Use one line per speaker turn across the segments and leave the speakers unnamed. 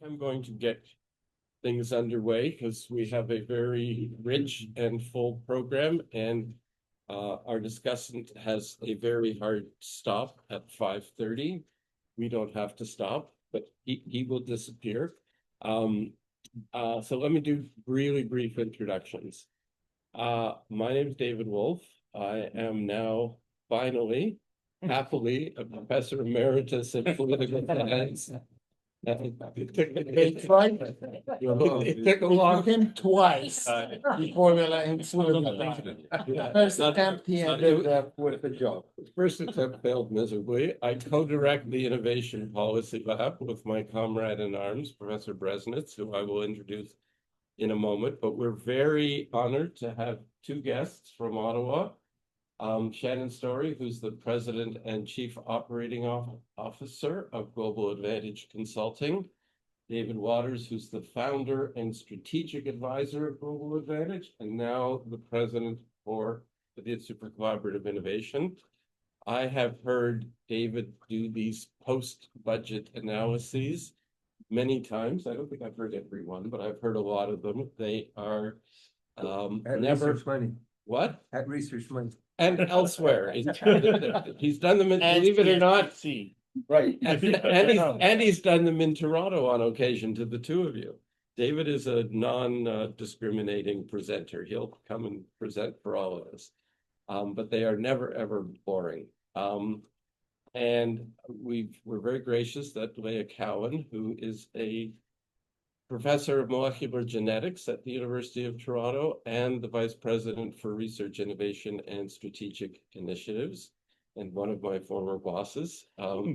I'm going to get things underway because we have a very rich and full program, and our discussant has a very hard stop at 5:30. We don't have to stop, but he will disappear. So let me do really brief introductions. My name is David Wolf. I am now finally, happily, a professor emeritus in political science.
It took a long him twice before we let him through. First attempt he ended up with a job.
First attempt failed miserably. I co-direct the Innovation Policy Lab with my comrade in arms, Professor Bresnitz, who I will introduce in a moment. But we're very honored to have two guests from Ottawa. Shannon Story, who's the President and Chief Operating Officer of Global Advantage Consulting. David Waters, who's the founder and strategic advisor of Global Advantage, and now the president for the Institute for Collaborative Innovation. I have heard David do these post-budget analyses many times. I don't think I've heard every one, but I've heard a lot of them. They are
At
never
research money.
What?
At research money.
And elsewhere. He's done them, believe it or not.
Right.
And he's done them in Toronto on occasion to the two of you. David is a non-discriminating presenter. He'll come and present for all of us. But they are never, ever boring. And we're very gracious that Leah Cowan, who is a professor of molecular genetics at the University of Toronto and the vice president for research, innovation, and strategic initiatives, and one of my former bosses,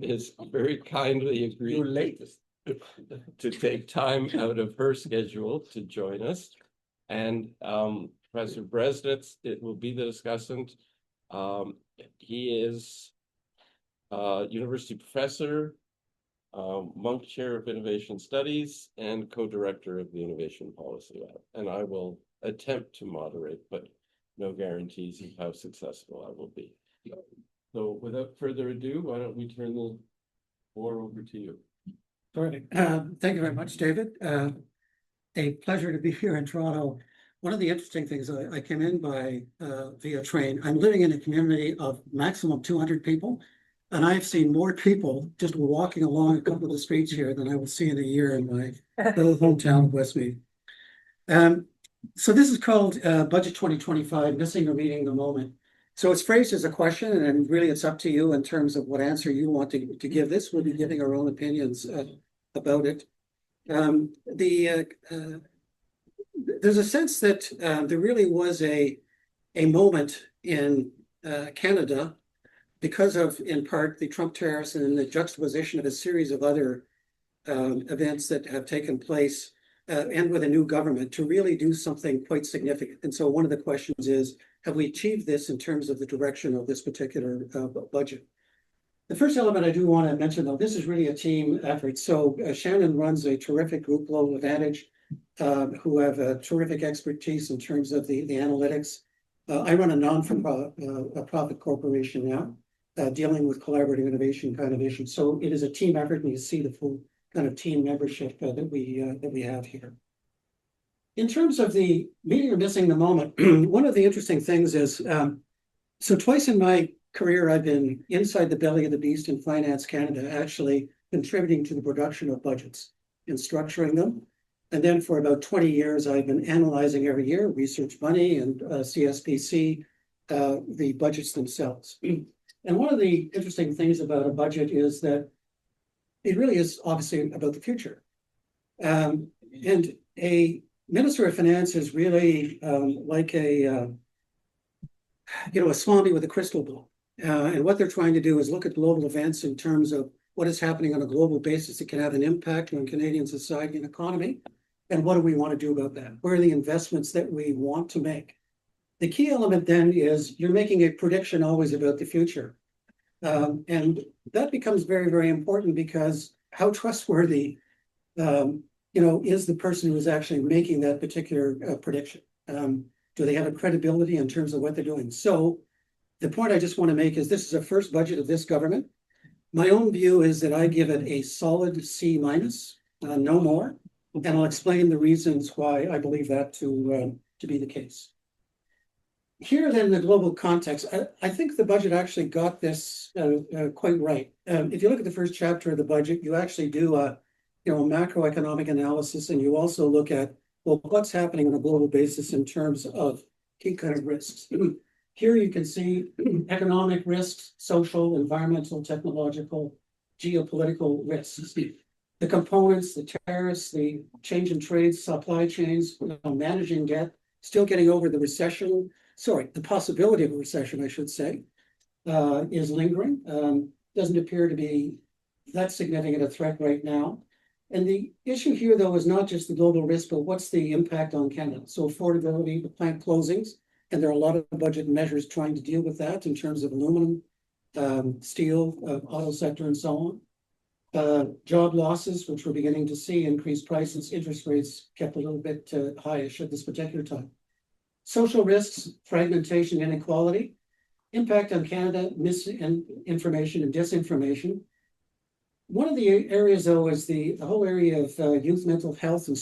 is very kindly agreed to take time out of her schedule to join us. And Professor Bresnitz, it will be the discussant. He is a university professor, Monk Chair of Innovation Studies, and co-director of the Innovation Policy Lab. And I will attempt to moderate, but no guarantees of how successful I will be. So without further ado, why don't we turn the floor over to you?
Terrific. Thank you very much, David. A pleasure to be here in Toronto. One of the interesting things, I came in by via train. I'm living in a community of maximum 200 people. And I've seen more people just walking along a couple of the streets here than I will see in a year in my little hometown of Westmead. So this is called Budget 2025, Missing or Meeting the Moment. So it's phrased as a question, and really it's up to you in terms of what answer you want to give this. We'll be giving our own opinions about it. There's a sense that there really was a moment in Canada because of, in part, the Trump tariffs and the juxtaposition of a series of other events that have taken place and with a new government to really do something quite significant. And so one of the questions is, have we achieved this in terms of the direction of this particular budget? The first element I do want to mention, though, this is really a team effort. So Shannon runs a terrific group, Global Advantage, who have a terrific expertise in terms of the analytics. I run a non-profit corporation now, dealing with collaborative innovation kind of issues. So it is a team effort, and you see the full kind of team membership that we have here. In terms of the meeting or missing the moment, one of the interesting things is, so twice in my career, I've been inside the belly of the beast in Finance Canada, actually contributing to the production of budgets and structuring them. And then for about 20 years, I've been analyzing every year, research money and CSPC, the budgets themselves. And one of the interesting things about a budget is that it really is obviously about the future. And a Minister of Finance is really like a swami with a crystal ball. And what they're trying to do is look at global events in terms of what is happening on a global basis that can have an impact on Canadian society and economy. And what do we want to do about that? Where are the investments that we want to make? The key element then is you're making a prediction always about the future. And that becomes very, very important because how trustworthy is the person who is actually making that particular prediction? Do they have a credibility in terms of what they're doing? So the point I just want to make is this is a first budget of this government. My own view is that I give it a solid C-. no more. And I'll explain the reasons why I believe that to be the case. Here then, the global context, I think the budget actually got this quite right. If you look at the first chapter of the budget, you actually do a macroeconomic analysis, and you also look at, well, what's happening on a global basis in terms of key kind of risks. Here you can see economic risks, social, environmental, technological, geopolitical risks. The components, the tariffs, the change in trade, supply chains, managing debt, still getting over the recession. Sorry, the possibility of a recession, I should say, is lingering. Doesn't appear to be that significant a threat right now. And the issue here, though, is not just the global risk, but what's the impact on Canada? So affordability, the plant closings, and there are a lot of budget measures trying to deal with that in terms of aluminum, steel, auto sector, and so on. Job losses, which we're beginning to see, increased prices, interest rates kept a little bit highish at this particular time. Social risks, fragmentation, inequality, impact on Canada, misinformation and disinformation. One of the areas, though, is the whole area of youth mental health and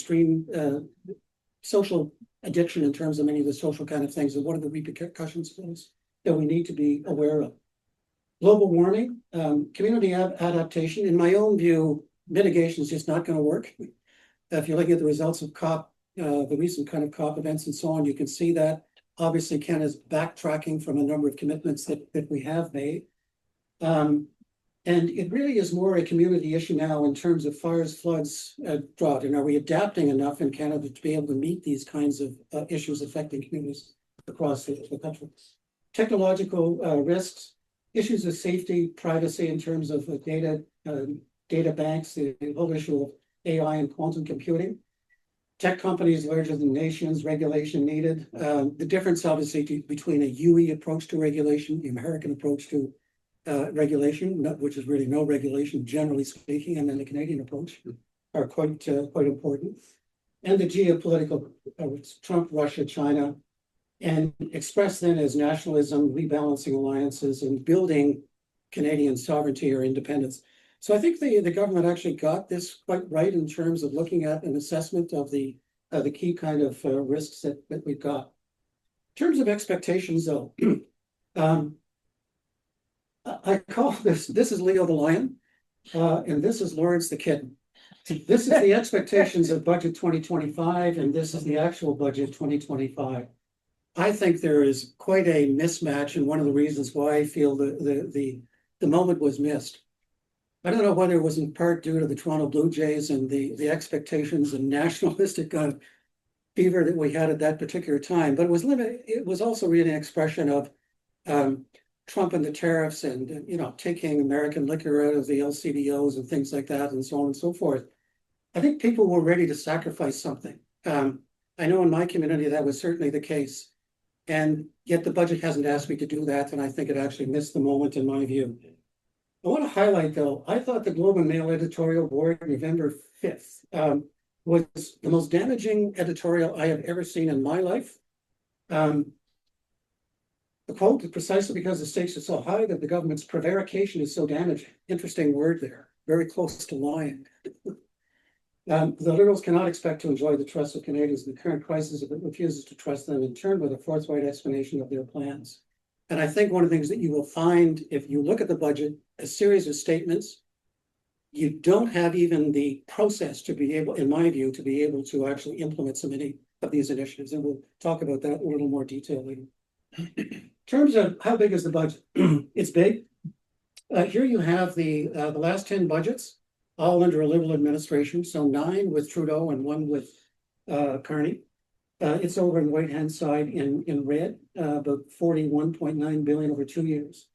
social addiction in terms of many of the social kind of things, and what are the repercussions of those that we need to be aware of. Global warming, community adaptation. In my own view, mitigation is just not going to work. If you're looking at the results of COP, the recent kind of COP events and so on, you can see that. Obviously, Canada's backtracking from a number of commitments that we have made. And it really is more a community issue now in terms of fires, floods, drought. And are we adapting enough in Canada to be able to meet these kinds of issues affecting communities across the country? Technological risks, issues of safety, privacy in terms of data banks, the whole issue of AI and quantum computing. Tech companies larger than nations, regulation needed. The difference, obviously, between a UE approach to regulation, the American approach to regulation, which is really no regulation, generally speaking, and then the Canadian approach are quite important. And the geopolitical, Trump, Russia, China, and expressed then as nationalism, rebalancing alliances, and building Canadian sovereignty or independence. So I think the government actually got this quite right in terms of looking at an assessment of the key kind of risks that we've got. In terms of expectations, though, I call this is Leo the Lion, and this is Lawrence the Kitten. This is the expectations of budget 2025, and this is the actual budget 2025. I think there is quite a mismatch, and one of the reasons why I feel the moment was missed. I don't know whether it was in part due to the Toronto Blue Jays and the expectations and nationalistic kind of fever that we had at that particular time, but it was also really an expression of Trump and the tariffs and taking American liquor out of the LCBOs and things like that and so on and so forth. I think people were ready to sacrifice something. I know in my community that was certainly the case, and yet the budget hasn't asked me to do that, and I think it actually missed the moment in my view. I want to highlight, though, I thought the Globe and Mail editorial board November 5th was the most damaging editorial I have ever seen in my life. The quote, precisely because the stakes are so high that the government's prevarication is so damaging. Interesting word there, very close to lying. The Liberals cannot expect to enjoy the trust of Canadians in the current crisis if it refuses to trust them in turn with a forthright explanation of their plans. And I think one of the things that you will find if you look at the budget, a series of statements, you don't have even the process to be able, in my view, to be able to actually implement so many of these initiatives. And we'll talk about that in a little more detail later. In terms of how big is the budget, it's big. Here you have the last 10 budgets, all under a Liberal administration. So 9 with Trudeau and 1 with Carney. It's over on the right-hand side in red, about 41.9 billion over 2 years.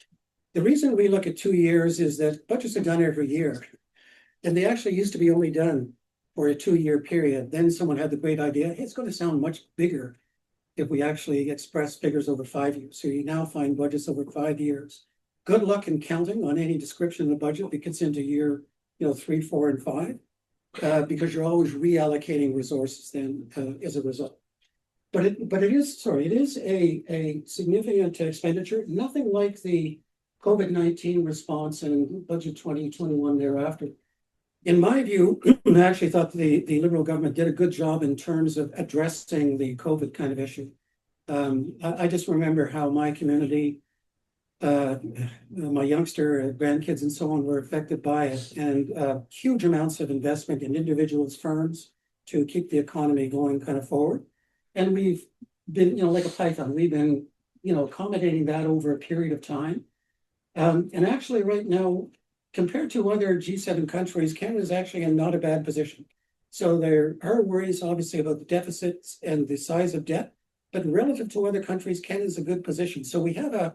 The reason we look at 2 years is that budgets are done every year, and they actually used to be only done for a 2-year period. Then someone had the great idea, hey, it's going to sound much bigger if we actually express figures over 5 years. So you now find budgets over 5 years. Good luck in counting on any description of the budget that gets into year 3, 4, and 5, because you're always reallocating resources then as a result. But it is a significant expenditure, nothing like the COVID-19 response and budget 2021 thereafter. In my view, I actually thought the Liberal government did a good job in terms of addressing the COVID kind of issue. I just remember how my community, my youngster grandkids and so on were affected by it, and huge amounts of investment in individuals, firms to keep the economy going kind of forward. And we've been, like a python, we've been, accommodating that over a period of time. And actually right now, compared to other G7 countries, Canada is actually in not a bad position. So there are worries, obviously, about the deficits and the size of debt, but relative to other countries, Canada is a good position. So we have a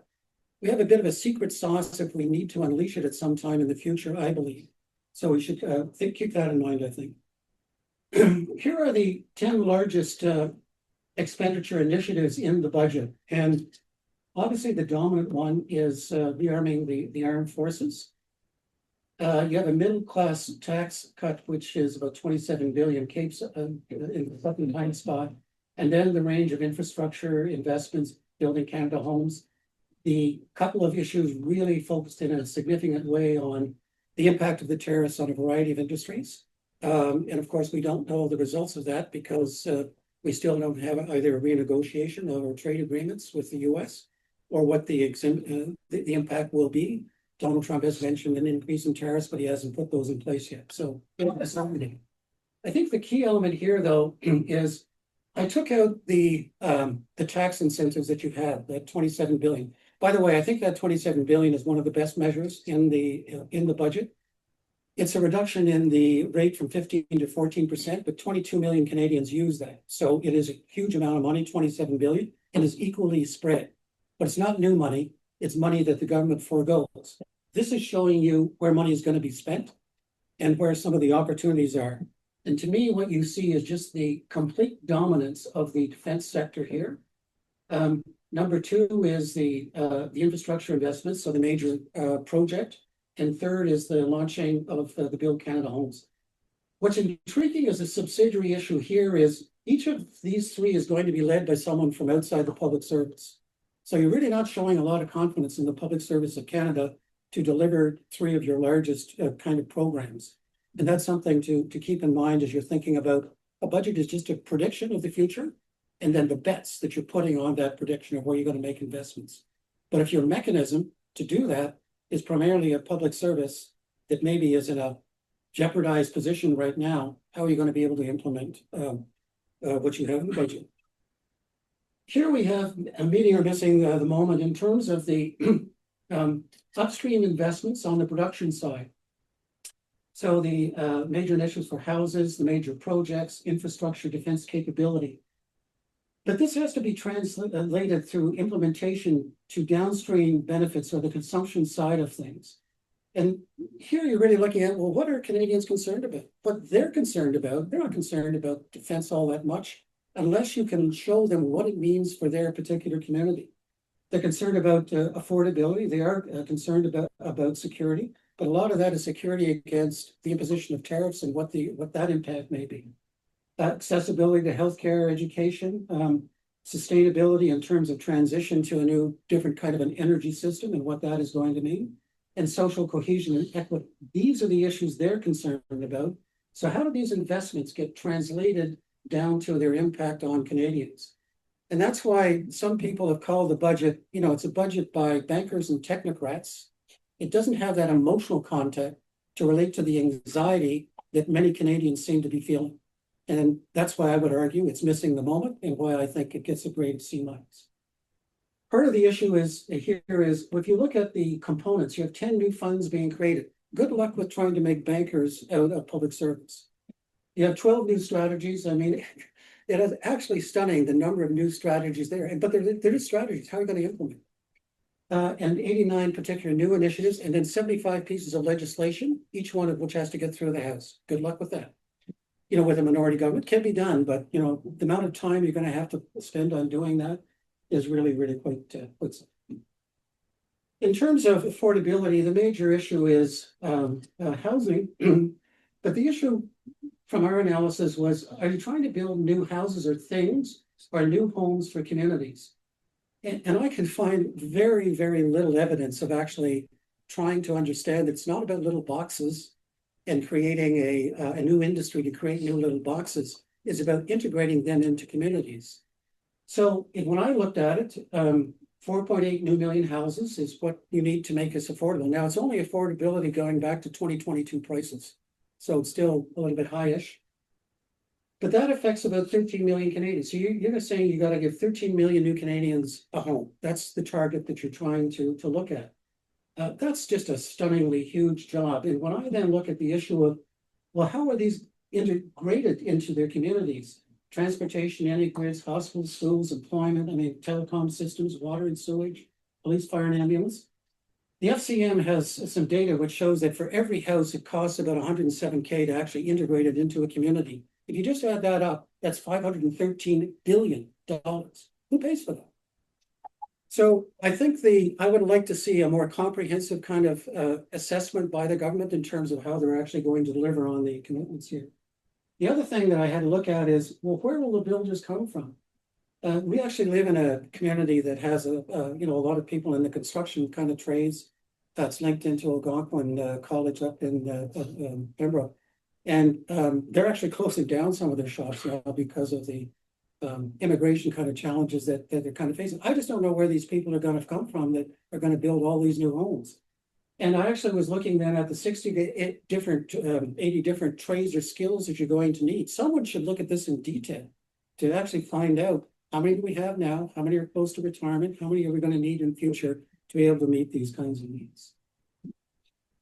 bit of a secret sauce if we need to unleash it at some time in the future, I believe. So we should keep that in mind, I think. Here are the 10 largest expenditure initiatives in the budget. And obviously the dominant one is rearming the armed forces. You have a middle class tax cut, which is about 27 billion capes in the second time spot. And then the range of infrastructure investments, building Canada homes. The couple of issues really focused in a significant way on the impact of the tariffs on a variety of industries. And of course, we don't know the results of that because we still don't have either a renegotiation of our trade agreements with the US or what the impact will be. Donald Trump has mentioned an increase in tariffs, but he hasn't put those in place yet. So it's not really. I think the key element here, though, is I took out the tax incentives that you had, that 27 billion. By the way, I think that 27 billion is one of the best measures in the budget. It's a reduction in the rate from 15 to 14%, but 22 million Canadians use that. So it is a huge amount of money, 27 billion, and is equally spread. But it's not new money. It's money that the government forgoes. This is showing you where money is going to be spent and where some of the opportunities are. And to me, what you see is just the complete dominance of the defense sector here. Number two is the infrastructure investments, so the major project. And third is the launching of the Build Canada Homes. What's intriguing as a subsidiary issue here is each of these three is going to be led by someone from outside the public service. So you're really not showing a lot of confidence in the public service of Canada to deliver three of your largest kind of programs. And that's something to keep in mind as you're thinking about a budget is just a prediction of the future, and then the bets that you're putting on that prediction of where you're going to make investments. But if your mechanism to do that is primarily a public service that maybe is in a jeopardized position right now, how are you going to be able to implement what you have in the budget? Here we have a meeting or missing the moment in terms of the upstream investments on the production side. So the major initiatives for houses, the major projects, infrastructure, defense capability. But this has to be translated through implementation to downstream benefits or the consumption side of things. And here you're really looking at, well, what are Canadians concerned about? What they're concerned about, they're not concerned about defense all that much, unless you can show them what it means for their particular community. They're concerned about affordability. They are concerned about security, but a lot of that is security against the imposition of tariffs and what that impact may be. Accessibility to healthcare, education, sustainability in terms of transition to a new, different kind of an energy system and what that is going to mean, and social cohesion and equity. These are the issues they're concerned about. So how do these investments get translated down to their impact on Canadians? And that's why some people have called the budget, it's a budget by bankers and technocrats. It doesn't have that emotional content to relate to the anxiety that many Canadians seem to be feeling. And that's why I would argue it's missing the moment and why I think it gets a grade of C-. Part of the issue is if you look at the components, you have 10 new funds being created. Good luck with trying to make bankers out of public service. You have 12 new strategies. I mean, it is actually stunning the number of new strategies there, but they're just strategies. How are you going to implement? And 89 particular new initiatives, and then 75 pieces of legislation, each one of which has to get through the House. Good luck with that. With a minority government, can be done, but the amount of time you're going to have to spend on doing that is really, really quite. In terms of affordability, the major issue is housing, but the issue from our analysis was: are you trying to build new houses or things, or new homes for communities? And I can find very, very little evidence of actually trying to understand it's not about little boxes. and creating a new industry to create new little boxes is about integrating them into communities. So when I looked at it, 4.8 million houses is what you need to make us affordable. Now, it's only affordability going back to 2022 prices. So it's still a little bit high-ish. But that affects about 13 million Canadians. So you're saying you got to give 13 million new Canadians a home. That's the target that you're trying to look at. That's just a stunningly huge job. And when I then look at the issue of, well, how are these integrated into their communities? Transportation, energy grids, hospitals, schools, employment, telecom systems, water and sewage, police, fire, and ambulance. The FCM has some data which shows that for every house, it costs about 107K to actually integrate it into a community. If you just add that up, that's $513 billion. Who pays for that? So I think I would like to see a more comprehensive kind of assessment by the government in terms of how they're actually going to deliver on the commitments here. The other thing that I had to look at is, well, where will the builders come from? We actually live in a community that has a lot of people in the construction kind of trades that's linked into Algonquin College up in Pembroke. And they're actually closing down some of their shops now because of the immigration kind of challenges that they're kind of facing. I just don't know where these people are going to come from that are going to build all these new homes. And I actually was looking then at the 80 different trades or skills that you're going to need. Someone should look at this in detail to actually find out how many do we have now, how many are close to retirement, how many are we going to need in future to be able to meet these kinds of needs.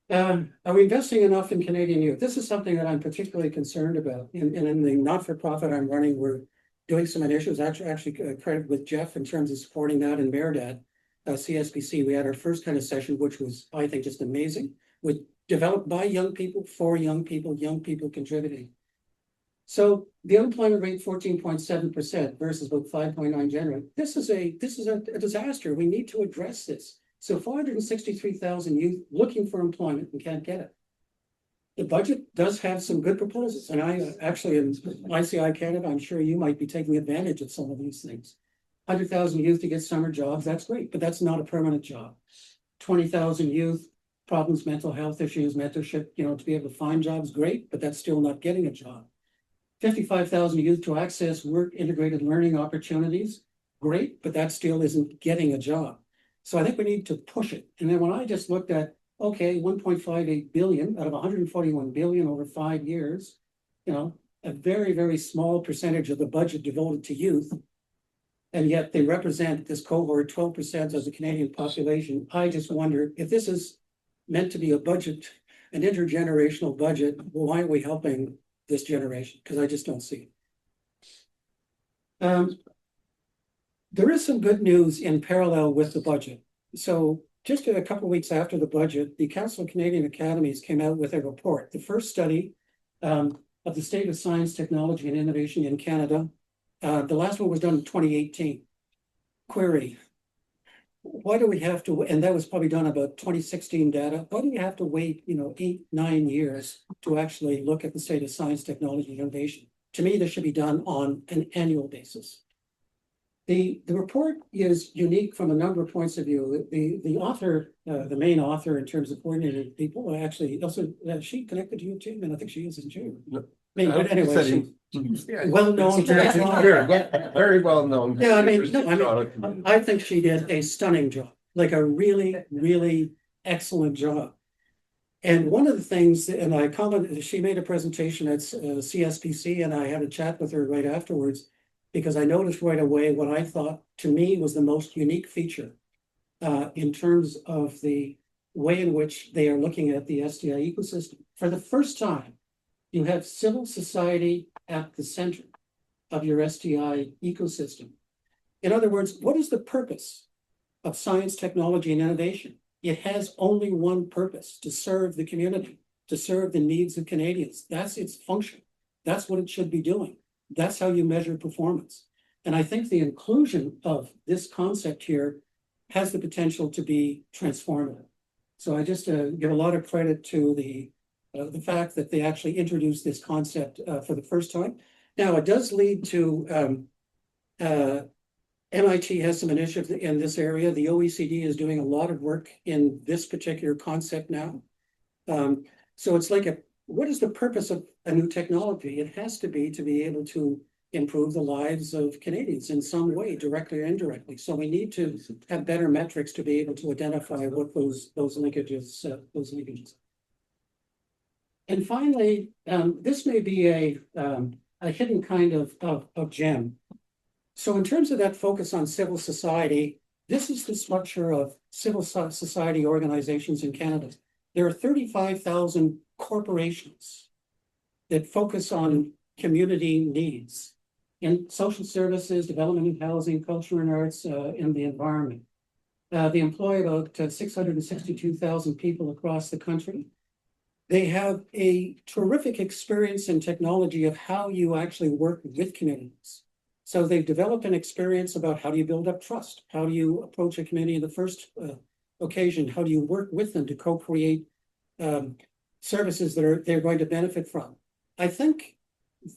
Are we investing enough in Canadian youth? This is something that I'm particularly concerned about. And in the not-for-profit I'm running, we're doing some initiatives, actually credit with Jeff in terms of supporting that in Meredith. CSBC, we had our first kind of session, which was, I think, just amazing, with developed by young people, for young people contributing. So the unemployment rate 14.7% versus about 5.9 generally. This is a disaster. We need to address this. So 463,000 youth looking for employment and can't get it. The budget does have some good proposals, and I actually in ICI Canada, I'm sure you might be taking advantage of some of these things. 100,000 youth to get summer jobs, that's great, but that's not a permanent job. 20,000 youth, problems, mental health issues, mentorship, to be able to find jobs, great, but that's still not getting a job. 55,000 youth to access work integrated learning opportunities, great, but that still isn't getting a job. So I think we need to push it. And then when I just looked at, okay, 1.58 billion out of 141 billion over 5 years, a very, very small percentage of the budget devoted to youth, and yet they represent this cohort, 12% of the Canadian population. I just wonder if this is meant to be a budget, an intergenerational budget, well, why are we helping this generation? Because I just don't see it. There is some good news in parallel with the budget. So just a couple of weeks after the budget, the Council of Canadian Academies came out with a report, the first study of the state of science, technology, and innovation in Canada. The last one was done in 2018. Query, why do we have to, and that was probably done about 2016 data, why do you have to wait, 8-9 years to actually look at the state of science, technology, and innovation? To me, this should be done on an annual basis. The report is unique from a number of points of view. The author, the main author in terms of coordinated people, actually also, she connected to you too, and I think she is, isn't she?
No.
But anyway, well known.
Very well known.
Yeah, I think she did a stunning job, like a really, really excellent job. And one of the things, and I commented, she made a presentation at CSPC, and I had a chat with her right afterwards, because I noticed right away what I thought to me was the most unique feature in terms of the way in which they are looking at the STI ecosystem. For the first time, you have civil society at the center of your STI ecosystem. In other words, what is the purpose of science, technology, and innovation? It has only one purpose: to serve the community, to serve the needs of Canadians. That's its function. That's what it should be doing. That's how you measure performance. And I think the inclusion of this concept here has the potential to be transformative. So I just give a lot of credit to the fact that they actually introduced this concept for the first time. Now, it does lead to MIT has some initiatives in this area. The OECD is doing a lot of work in this particular concept now. So it's like what is the purpose of a new technology? It has to be able to improve the lives of Canadians in some way, directly or indirectly. So we need to have better metrics to be able to identify what those linkages. And finally, this may be a hidden kind of gem. So in terms of that focus on civil society, this is the structure of civil society organizations in Canada. There are 35,000 corporations that focus on community needs in social services, development and housing, culture and arts, and the environment. They employ about 662,000 people across the country. They have a terrific experience in technology of how you actually work with communities. So they've developed an experience about how do you build up trust? How do you approach a community in the first occasion? How do you work with them to co-create services that they're going to benefit from? I think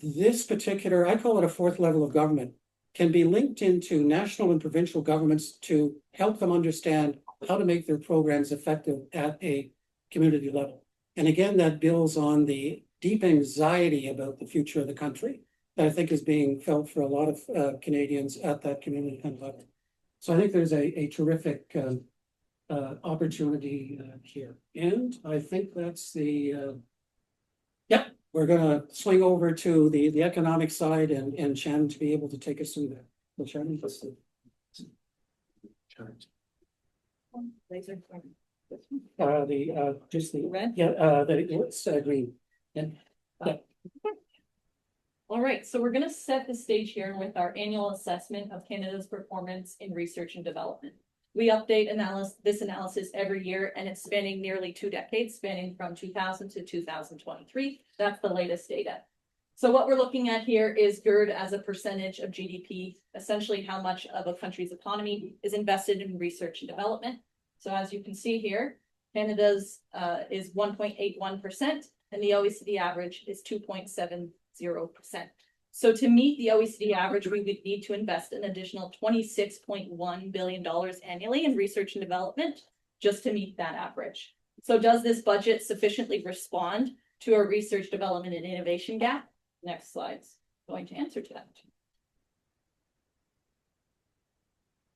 this particular, I call it a fourth level of government, can be linked into national and provincial governments to help them understand how to make their programs effective at a community level. And again, that builds on the deep anxiety about the future of the country that I think is being felt for a lot of Canadians at that community level. So I think there's a terrific opportunity here. And I think that's the, yep, we're gonna swing over to the economic side and Shannon to be able to take us through that. So Shannon, let's see. Just the
red?
Yeah, it's green. And yeah.
All right, so we're going to set the stage here with our annual assessment of Canada's performance in research and development. We update this analysis every year, and it's spanning nearly 2 decades, spanning from 2000 to 2023. That's the latest data. So what we're looking at here is GERD as a percentage of GDP, essentially how much of a country's economy is invested in research and development. So as you can see here, Canada's is 1.81%, and the OECD average is 2.70%. So to meet the OECD average, we would need to invest an additional $26.1 billion annually in research and development just to meet that average. So does this budget sufficiently respond to our research, development, and innovation gap? Next slide's going to answer to that.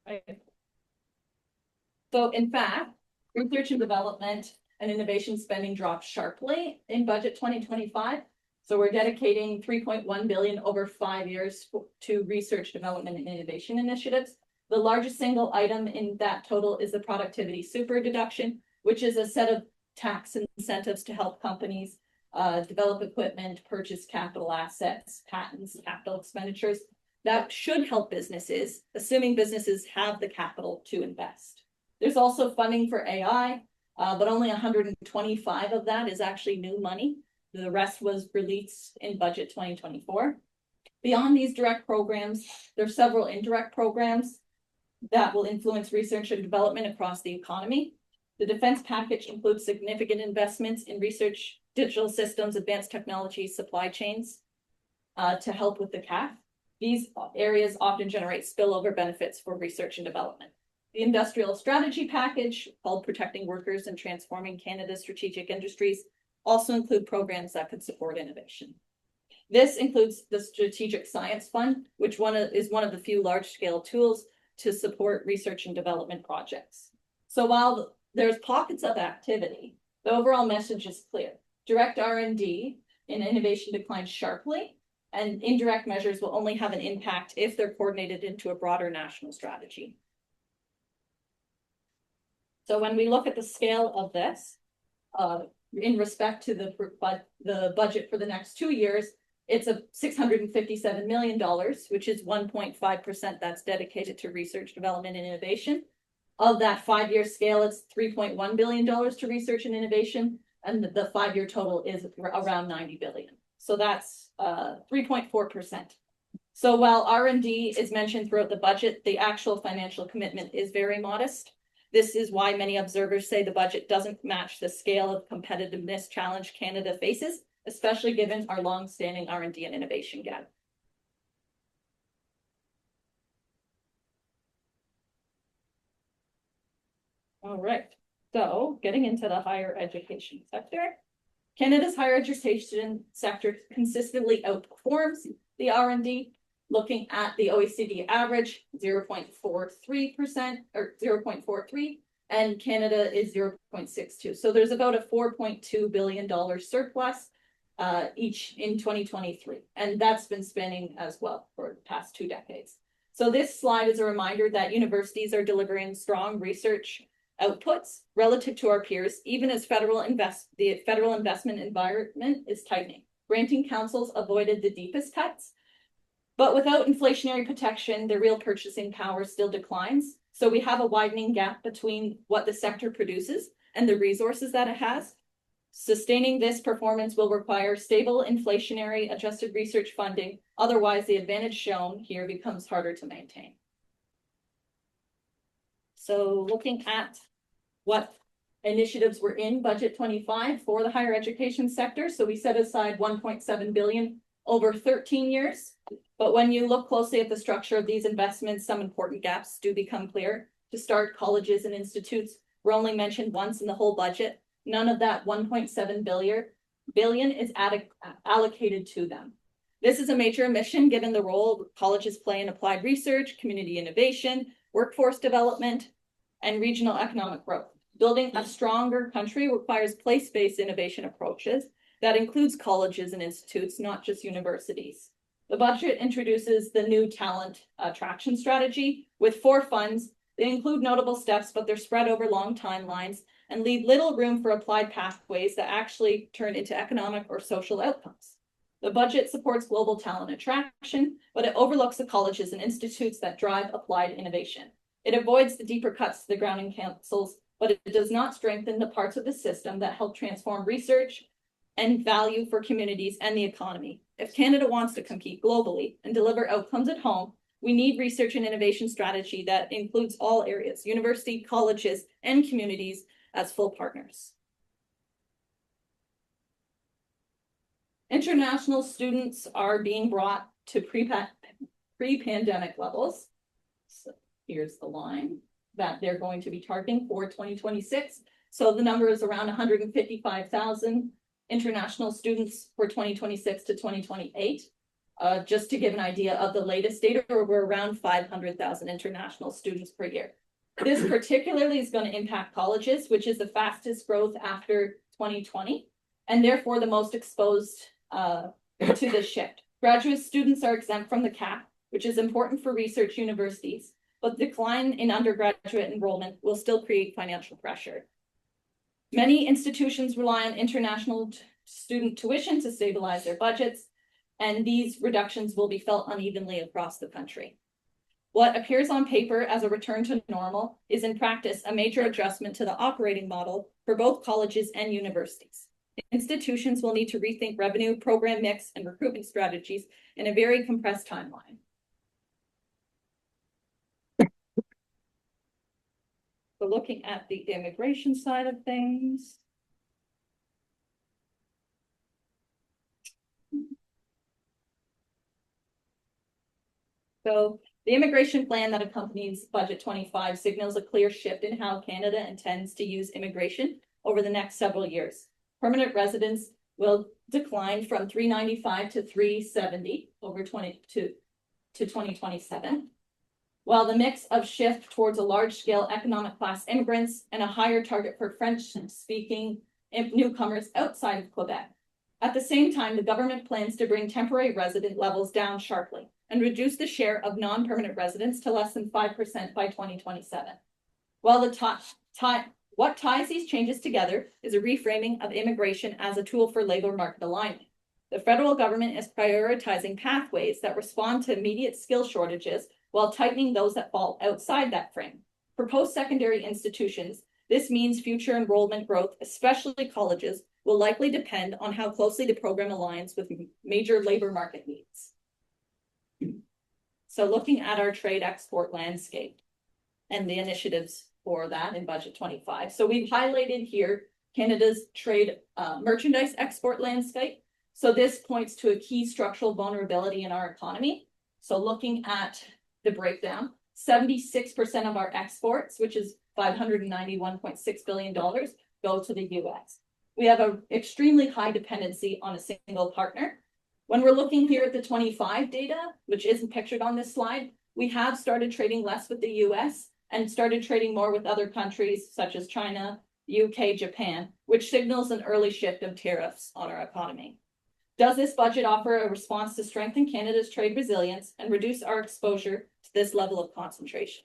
Right. So in fact, research and development and innovation spending dropped sharply in budget 2025. So we're dedicating $3.1 billion over 5 years to research, development, and innovation initiatives. The largest single item in that total is the productivity super deduction, which is a set of tax incentives to help companies develop equipment, purchase capital assets, patents, capital expenditures. That should help businesses, assuming businesses have the capital to invest. There's also funding for AI, but only 125 of that is actually new money. The rest was released in budget 2024. Beyond these direct programs, there are several indirect programs that will influence research and development across the economy. The defense package includes significant investments in research, digital systems, advanced technologies, supply chains to help with the CAF. These areas often generate spillover benefits for research and development. The industrial strategy package, called Protecting Workers and Transforming Canada's Strategic Industries, also include programs that could support innovation. This includes the Strategic Science Fund, which is one of the few large-scale tools to support research and development projects. So while there's pockets of activity, the overall message is clear. Direct R&D in innovation declines sharply, and indirect measures will only have an impact if they're coordinated into a broader national strategy. So when we look at the scale of this, in respect to the budget for the next 2 years, it's a $657 million, which is 1.5% that's dedicated to research, development, and innovation. Of that 5-year scale, it's $3.1 billion to research and innovation, and the 5-year total is around $90 billion. So that's 3.4%. So while R&D is mentioned throughout the budget, the actual financial commitment is very modest. This is why many observers say the budget doesn't match the scale of competitiveness challenge Canada faces, especially given our long-standing R&D and innovation gap. All right, so getting into the higher education sector. Canada's higher education sector consistently outperforms the R&D. Looking at the OECD average, 0.43% or 0.43, and Canada is 0.62. So there's about a $4.2 billion surplus each in 2023. And that's been spending as well for the past 2 decades. So this slide is a reminder that universities are delivering strong research outputs relative to our peers, even as the federal investment environment is tightening. Granting councils avoided the deepest cuts, but without inflationary protection, the real purchasing power still declines. So we have a widening gap between what the sector produces and the resources that it has. Sustaining this performance will require stable inflationary adjusted research funding. Otherwise, the advantage shown here becomes harder to maintain. So looking at what initiatives were in budget 25 for the higher education sector. So we set aside 1.7 billion over 13 years. But when you look closely at the structure of these investments, some important gaps do become clear. To start, colleges and institutes were only mentioned once in the whole budget. None of that 1.7 billion is allocated to them. This is a major omission given the role colleges play in applied research, community innovation, workforce development, and regional economic growth. Building a stronger country requires place-based innovation approaches that includes colleges and institutes, not just universities. The budget introduces the new talent attraction strategy with 4 funds. They include notable steps, but they're spread over long timelines and leave little room for applied pathways that actually turn into economic or social outcomes. The budget supports global talent attraction, but it overlooks the colleges and institutes that drive applied innovation. It avoids the deeper cuts to the grounding councils, but it does not strengthen the parts of the system that help transform research and value for communities and the economy. If Canada wants to compete globally and deliver outcomes at home, we need research and innovation strategy that includes all areas, university, colleges, and communities as full partners. International students are being brought to pre-pandemic levels. So here's the line that they're going to be targeting for 2026. So the number is around 155,000 international students for 2026 to 2028. Just to give an idea of the latest data, we're around 500,000 international students per year. This particularly is going to impact colleges, which is the fastest growth after 2020, and therefore the most exposed to this shift. Graduate students are exempt from the cap, which is important for research universities, but decline in undergraduate enrollment will still create financial pressure. Many institutions rely on international student tuition to stabilize their budgets, and these reductions will be felt unevenly across the country. What appears on paper as a return to normal is in practice a major adjustment to the operating model for both colleges and universities. Institutions will need to rethink revenue, program mix, and recruitment strategies in a very compressed timeline. So looking at the immigration side of things. So the immigration plan that accompanies Budget 25 signals a clear shift in how Canada intends to use immigration over the next several years. Permanent residents will decline from 395 to 370 over 2027. While the mix of shift towards a large-scale economic class immigrants and a higher target for French-speaking newcomers outside of Quebec. At the same time, the government plans to bring temporary resident levels down sharply and reduce the share of non-permanent residents to less than 5% by 2027. While what ties these changes together is a reframing of immigration as a tool for labor market alignment. The federal government is prioritizing pathways that respond to immediate skill shortages while tightening those that fall outside that frame. For post-secondary institutions, this means future enrollment growth, especially colleges, will likely depend on how closely the program aligns with major labor market needs. So looking at our trade export landscape and the initiatives for that in Budget 25. So we've highlighted here Canada's trade merchandise export landscape. So this points to a key structural vulnerability in our economy. So looking at the breakdown, 76% of our exports, which is $591.6 billion, go to the US. we have an extremely high dependency on a single partner. When we're looking here at the 25 data, which isn't pictured on this slide, we have started trading less with the US and started trading more with other countries such as China, UK, Japan, which signals an early shift of tariffs on our economy. Does this budget offer a response to strengthen Canada's trade resilience and reduce our exposure to this level of concentration?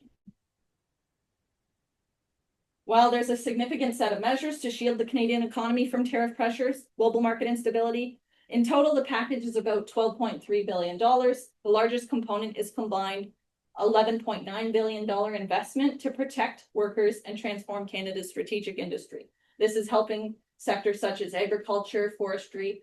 While there's a significant set of measures to shield the Canadian economy from tariff pressures, global market instability, in total, the package is about $12.3 billion. The largest component is combined $11.9 billion investment to protect workers and transform Canada's strategic industry. This is helping sectors such as agriculture, forestry,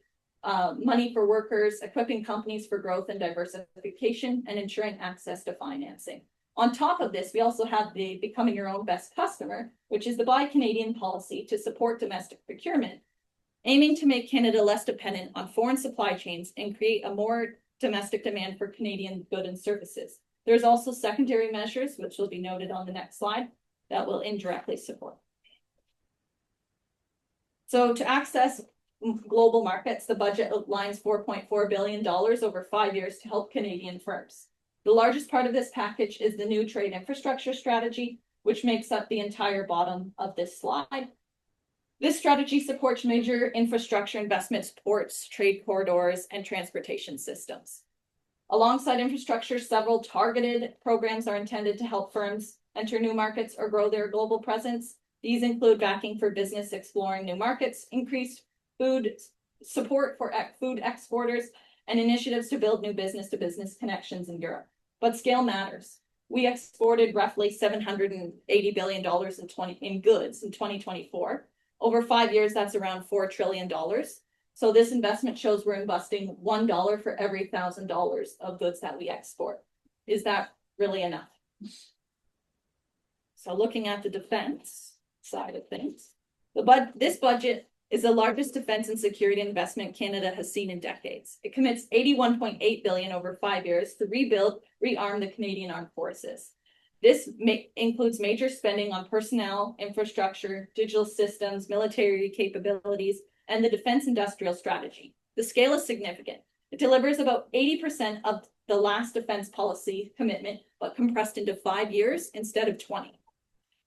money for workers, equipping companies for growth and diversification, and ensuring access to financing. On top of this, we also have the Becoming Your Own Best Customer, which is the Buy Canadian policy to support domestic procurement, aiming to make Canada less dependent on foreign supply chains and create a more domestic demand for Canadian goods and services. There's also secondary measures, which will be noted on the next slide, that will indirectly support. So to access global markets, the budget outlines $4.4 billion over 5 years to help Canadian firms. The largest part of this package is the new trade infrastructure strategy, which makes up the entire bottom of this slide. This strategy supports major infrastructure investments, ports, trade corridors, and transportation systems. Alongside infrastructure, several targeted programs are intended to help firms enter new markets or grow their global presence. These include backing for business exploring new markets, increased food support for food exporters, and initiatives to build new business-to-business connections in Europe. But scale matters. We exported roughly $780 billion in goods in 2024. Over 5 years, that's around $4 trillion. So this investment shows we're investing $1 for every $1,000 of goods that we export. Is that really enough? So looking at the defense side of things, this budget is the largest defense and security investment Canada has seen in decades. It commits $81.8 billion over 5 years to rebuild, rearm the Canadian Armed Forces. This includes major spending on personnel, infrastructure, digital systems, military capabilities, and the defense industrial strategy. The scale is significant. It delivers about 80% of the last defense policy commitment, but compressed into 5 years instead of 20.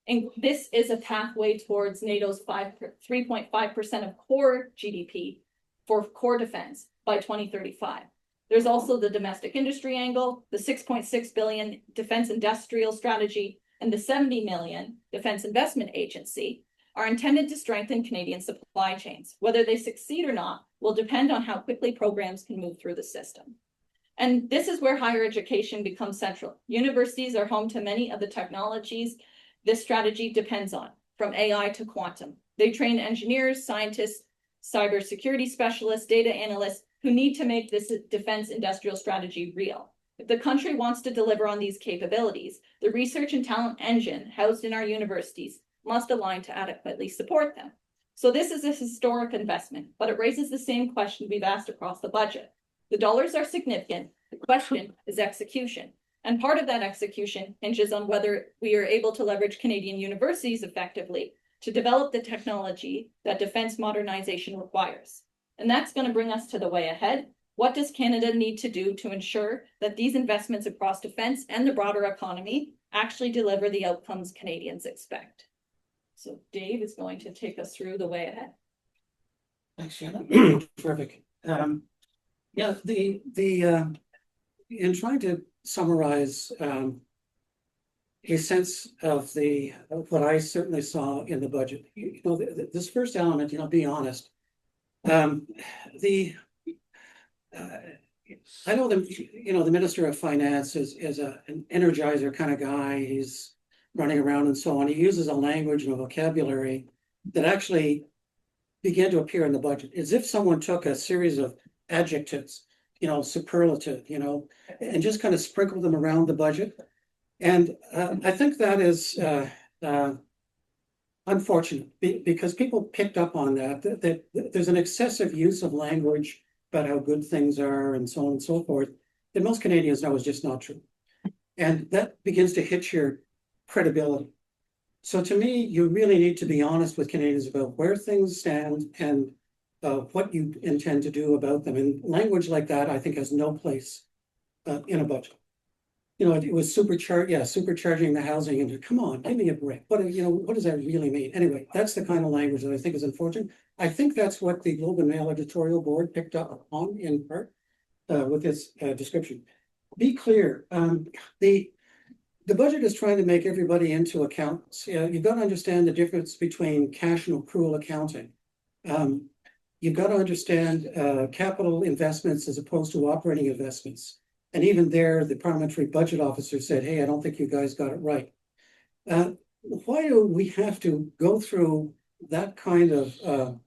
And this is a pathway towards NATO's 3.5% of core GDP for core defense by 2035. There's also the domestic industry angle, the $6.6 billion defense industrial strategy, and the $70 million defense investment agency are intended to strengthen Canadian supply chains. Whether they succeed or not will depend on how quickly programs can move through the system. And this is where higher education becomes central. Universities are home to many of the technologies this strategy depends on, from AI to quantum. They train engineers, scientists, cybersecurity specialists, data analysts who need to make this defense industrial strategy real. If the country wants to deliver on these capabilities, the research and talent engine housed in our universities must align to adequately support them. So this is a historic investment, but it raises the same question we've asked across the budget. The dollars are significant. The question is execution. And part of that execution hinges on whether we are able to leverage Canadian universities effectively to develop the technology that defense modernization requires. And that's going to bring us to the way ahead. What does Canada need to do to ensure that these investments across defense and the broader economy actually deliver the outcomes Canadians expect? So Dave is going to take us through the way ahead.
Thanks, Shannon. Terrific. Yeah, in trying to summarize a sense of what I certainly saw in the budget, this first element, be honest. I know the Minister of Finance is an energizer kind of guy. He's running around and so on. He uses a language and a vocabulary that actually began to appear in the budget, as if someone took a series of adjectives, superlative, and just kind of sprinkled them around the budget. And I think that is unfortunate because people picked up on that there's an excessive use of language about how good things are and so on and so forth that most Canadians know is just not true. And that begins to hit your credibility. So to me, you really need to be honest with Canadians about where things stand and what you intend to do about them. And language like that, I think, has no place in a budget. You know, it was supercharging the housing industry. Come on, give me a break. What does that really mean? Anyway, that's the kind of language that I think is unfortunate. I think that's what the Globe and Mail editorial board picked up on in part with this description. Be clear. The budget is trying to make everybody into accountants. You've got to understand the difference between cash and accrual accounting. You've got to understand capital investments as opposed to operating investments. And even there, the parliamentary budget officer said, hey, I don't think you guys got it right. Why do we have to go through that kind of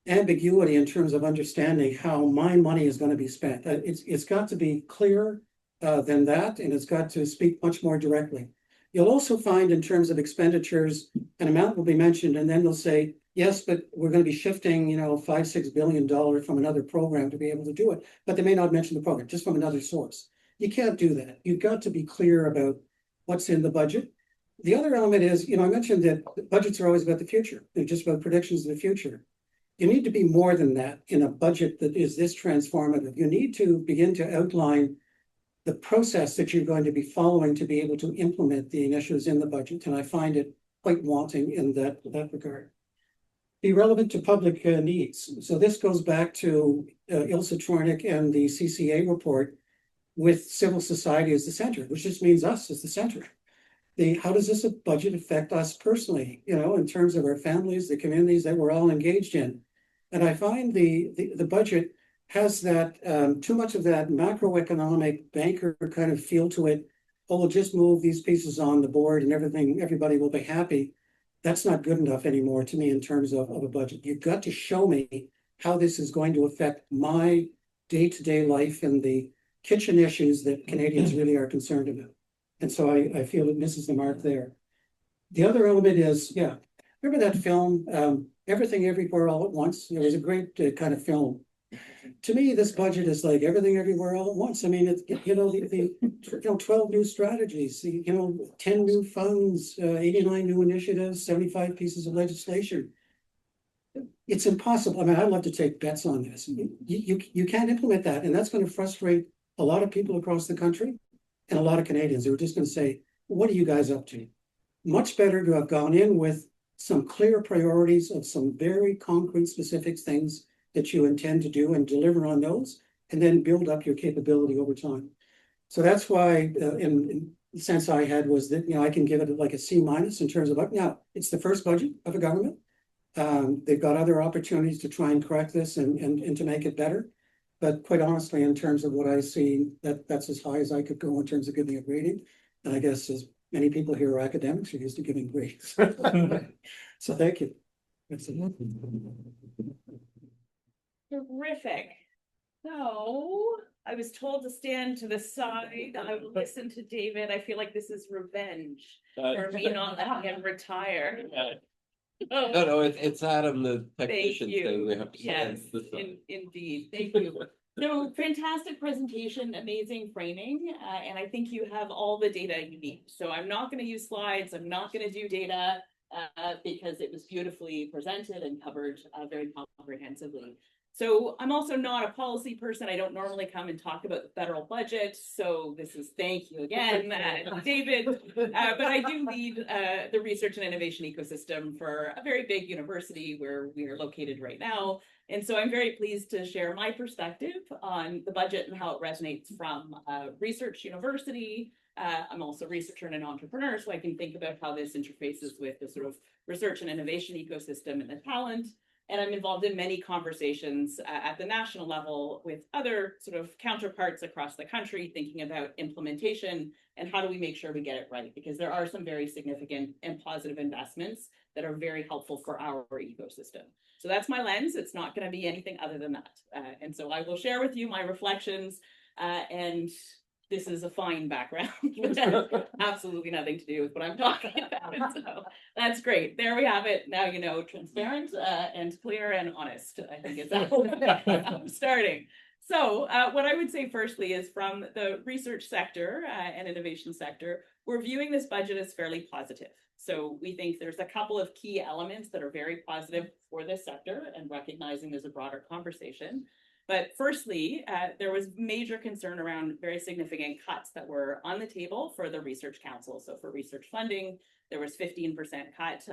ambiguity in terms of understanding how my money is going to be spent? It's got to be clearer than that, and it's got to speak much more directly. You'll also find in terms of expenditures, an amount will be mentioned, and then they'll say, yes, but we're going to be shifting, $5-6 billion from another program to be able to do it. But they may not mention the program, just from another source. You can't do that. You've got to be clear about what's in the budget. The other element is, I mentioned that budgets are always about the future. They're just about predictions of the future. You need to be more than that in a budget that is this transformative. You need to begin to outline the process that you're going to be following to be able to implement the initiatives in the budget. And I find it quite wanting in that regard. Be relevant to public needs. So this goes back to Ilse Trornick and the CCA report with civil society as the center, which just means us as the center. How does this budget affect us personally, in terms of our families, the communities that we're all engaged in? And I find the budget has that too much of that macroeconomic banker kind of feel to it. Oh, we'll just move these pieces on the board and everybody will be happy. That's not good enough anymore to me in terms of a budget. You've got to show me how this is going to affect my day-to-day life and the kitchen issues that Canadians really are concerned about. And so I feel it misses the mark there. The other element is, remember that film, Everything Everywhere All at Once? It was a great kind of film. To me, this budget is like Everything Everywhere All at Once. I mean, the 12 new strategies, 10 new funds, 89 new initiatives, 75 pieces of legislation. It's impossible. I mean, I'd love to take bets on this. You can't implement that, and that's going to frustrate a lot of people across the country and a lot of Canadians who are just going to say, what are you guys up to? Much better to have gone in with some clear priorities of some very concrete, specific things that you intend to do and deliver on those, and then build up your capability over time. So that's why, in the sense I had was that, I can give it like a C- in terms of, now, it's the first budget of a government. They've got other opportunities to try and correct this and to make it better. But quite honestly, in terms of what I see, that's as high as I could go in terms of giving a grading. And I guess as many people here are academics, are used to giving grades. So thank you.
Terrific. So I was told to stand to the side. I will listen to David. I feel like this is revenge for me not letting him retire.
No, it's Adam, the technician
Thank you.
thing. We have to
Yes, indeed. Thank you. So fantastic presentation, amazing framing, and I think you have all the data you need. So I'm not going to use slides. I'm not going to do data because it was beautifully presented and covered very comprehensively. So I'm also not a policy person. I don't normally come and talk about the federal budget. So this is thank you again, David. But I do lead the research and innovation ecosystem for a very big university where we are located right now. And so I'm very pleased to share my perspective on the budget and how it resonates from research university. I'm also a researcher and an entrepreneur, so I can think about how this interfaces with the sort of research and innovation ecosystem and the talent. And I'm involved in many conversations at the national level with other sort of counterparts across the country, thinking about implementation and how do we make sure we get it right? Because there are some very significant and positive investments that are very helpful for our ecosystem. So that's my lens. It's not going to be anything other than that. And so I will share with you my reflections and this is a fine background, absolutely nothing to do with what I'm talking about. So that's great. There we have it. Now, transparent and clear and honest, I think is how I'm starting. So what I would say firstly is from the research sector and innovation sector, we're viewing this budget as fairly positive. So we think there's a couple of key elements that are very positive for this sector and recognizing there's a broader conversation. But firstly, there was major concern around very significant cuts that were on the table for the Research Council. So for research funding, there was 15% cut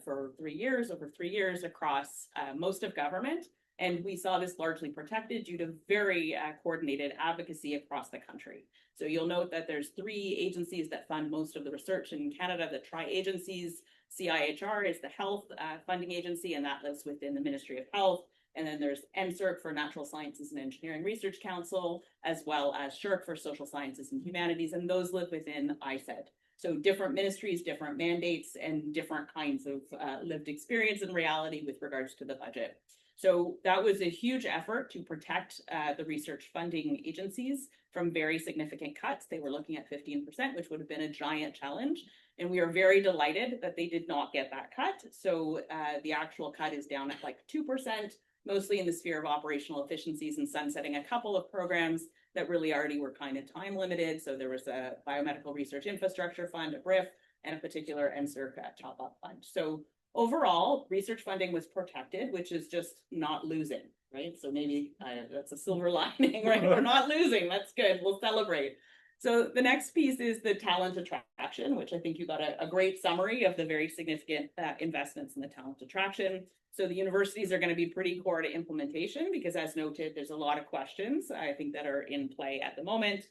for 3 years, over 3 years across most of government. And we saw this largely protected due to very coordinated advocacy across the country. So you'll note that there's 3 agencies that fund most of the research in Canada, the tri-agencies. CIHR is the health funding agency, and that lives within the Ministry of Health. And then there's NSERC for Natural Sciences and Engineering Research Council, as well as SSHRC for Social Sciences and Humanities, and those live within ISED. So different ministries, different mandates, and different kinds of lived experience and reality with regards to the budget. So that was a huge effort to protect the research funding agencies from very significant cuts. They were looking at 15%, which would have been a giant challenge. And we are very delighted that they did not get that cut. So the actual cut is down at like 2%, mostly in the sphere of operational efficiencies and sunsetting a couple of programs that really already were kind of time limited. So there was a biomedical research infrastructure fund, a BRIF, and a particular NSERC top-up fund. So overall, research funding was protected, which is just not losing, right? So maybe that's a silver lining, right? We're not losing. That's good. We'll celebrate. So the next piece is the talent attraction, which I think you got a great summary of the very significant investments in the talent attraction. So the universities are going to be pretty core to implementation because, as noted, there's a lot of questions I think that are in play at the moment.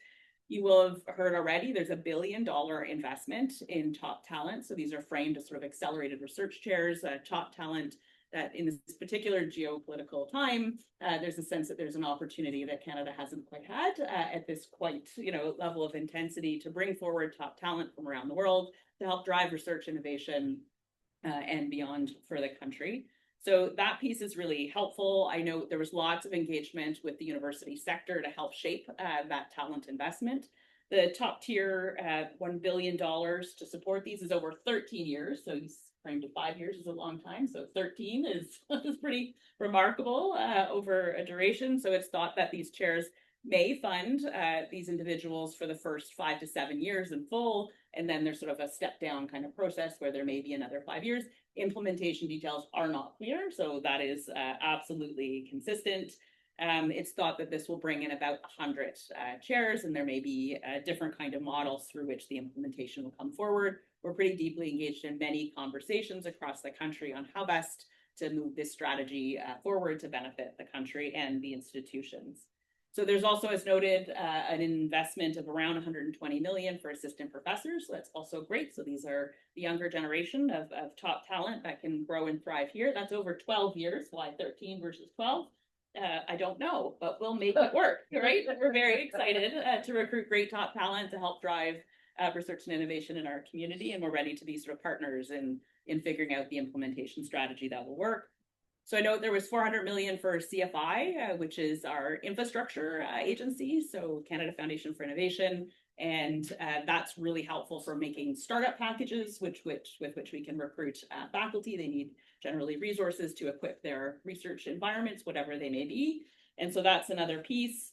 You will have heard already, there's $1 billion investment in top talent. So these are framed as sort of accelerated research chairs, top talent that in this particular geopolitical time, there's a sense that there's an opportunity that Canada hasn't quite had at this quite, level of intensity to bring forward top talent from around the world to help drive research innovation and beyond for the country. So that piece is really helpful. I know there was lots of engagement with the university sector to help shape that talent investment. The top tier $1 billion to support these is over 13 years. So he's framed to 5 years is a long time. So 13 is pretty remarkable over a duration. So it's thought that these chairs may fund these individuals for the first 5 to 7 years in full. And then there's sort of a step down kind of process where there may be another 5 years. Implementation details are not clear, so that is absolutely consistent. It's thought that this will bring in about 100 chairs, and there may be different kind of models through which the implementation will come forward. We're pretty deeply engaged in many conversations across the country on how best to move this strategy forward to benefit the country and the institutions. So there's also, as noted, an investment of around 120 million for assistant professors. So that's also great. So these are the younger generation of top talent that can grow and thrive here. That's over 12 years. Why 13 versus 12? I don't know, but we'll make it work, right? We're very excited to recruit great top talent to help drive research and innovation in our community. And we're ready to be sort of partners in figuring out the implementation strategy that will work. So I know there was 400 million for CFI, which is our infrastructure agency, so Canada Foundation for Innovation, and that's really helpful for making startup packages, with which we can recruit faculty. They need generally resources to equip their research environments, whatever they may be, and so that's another piece.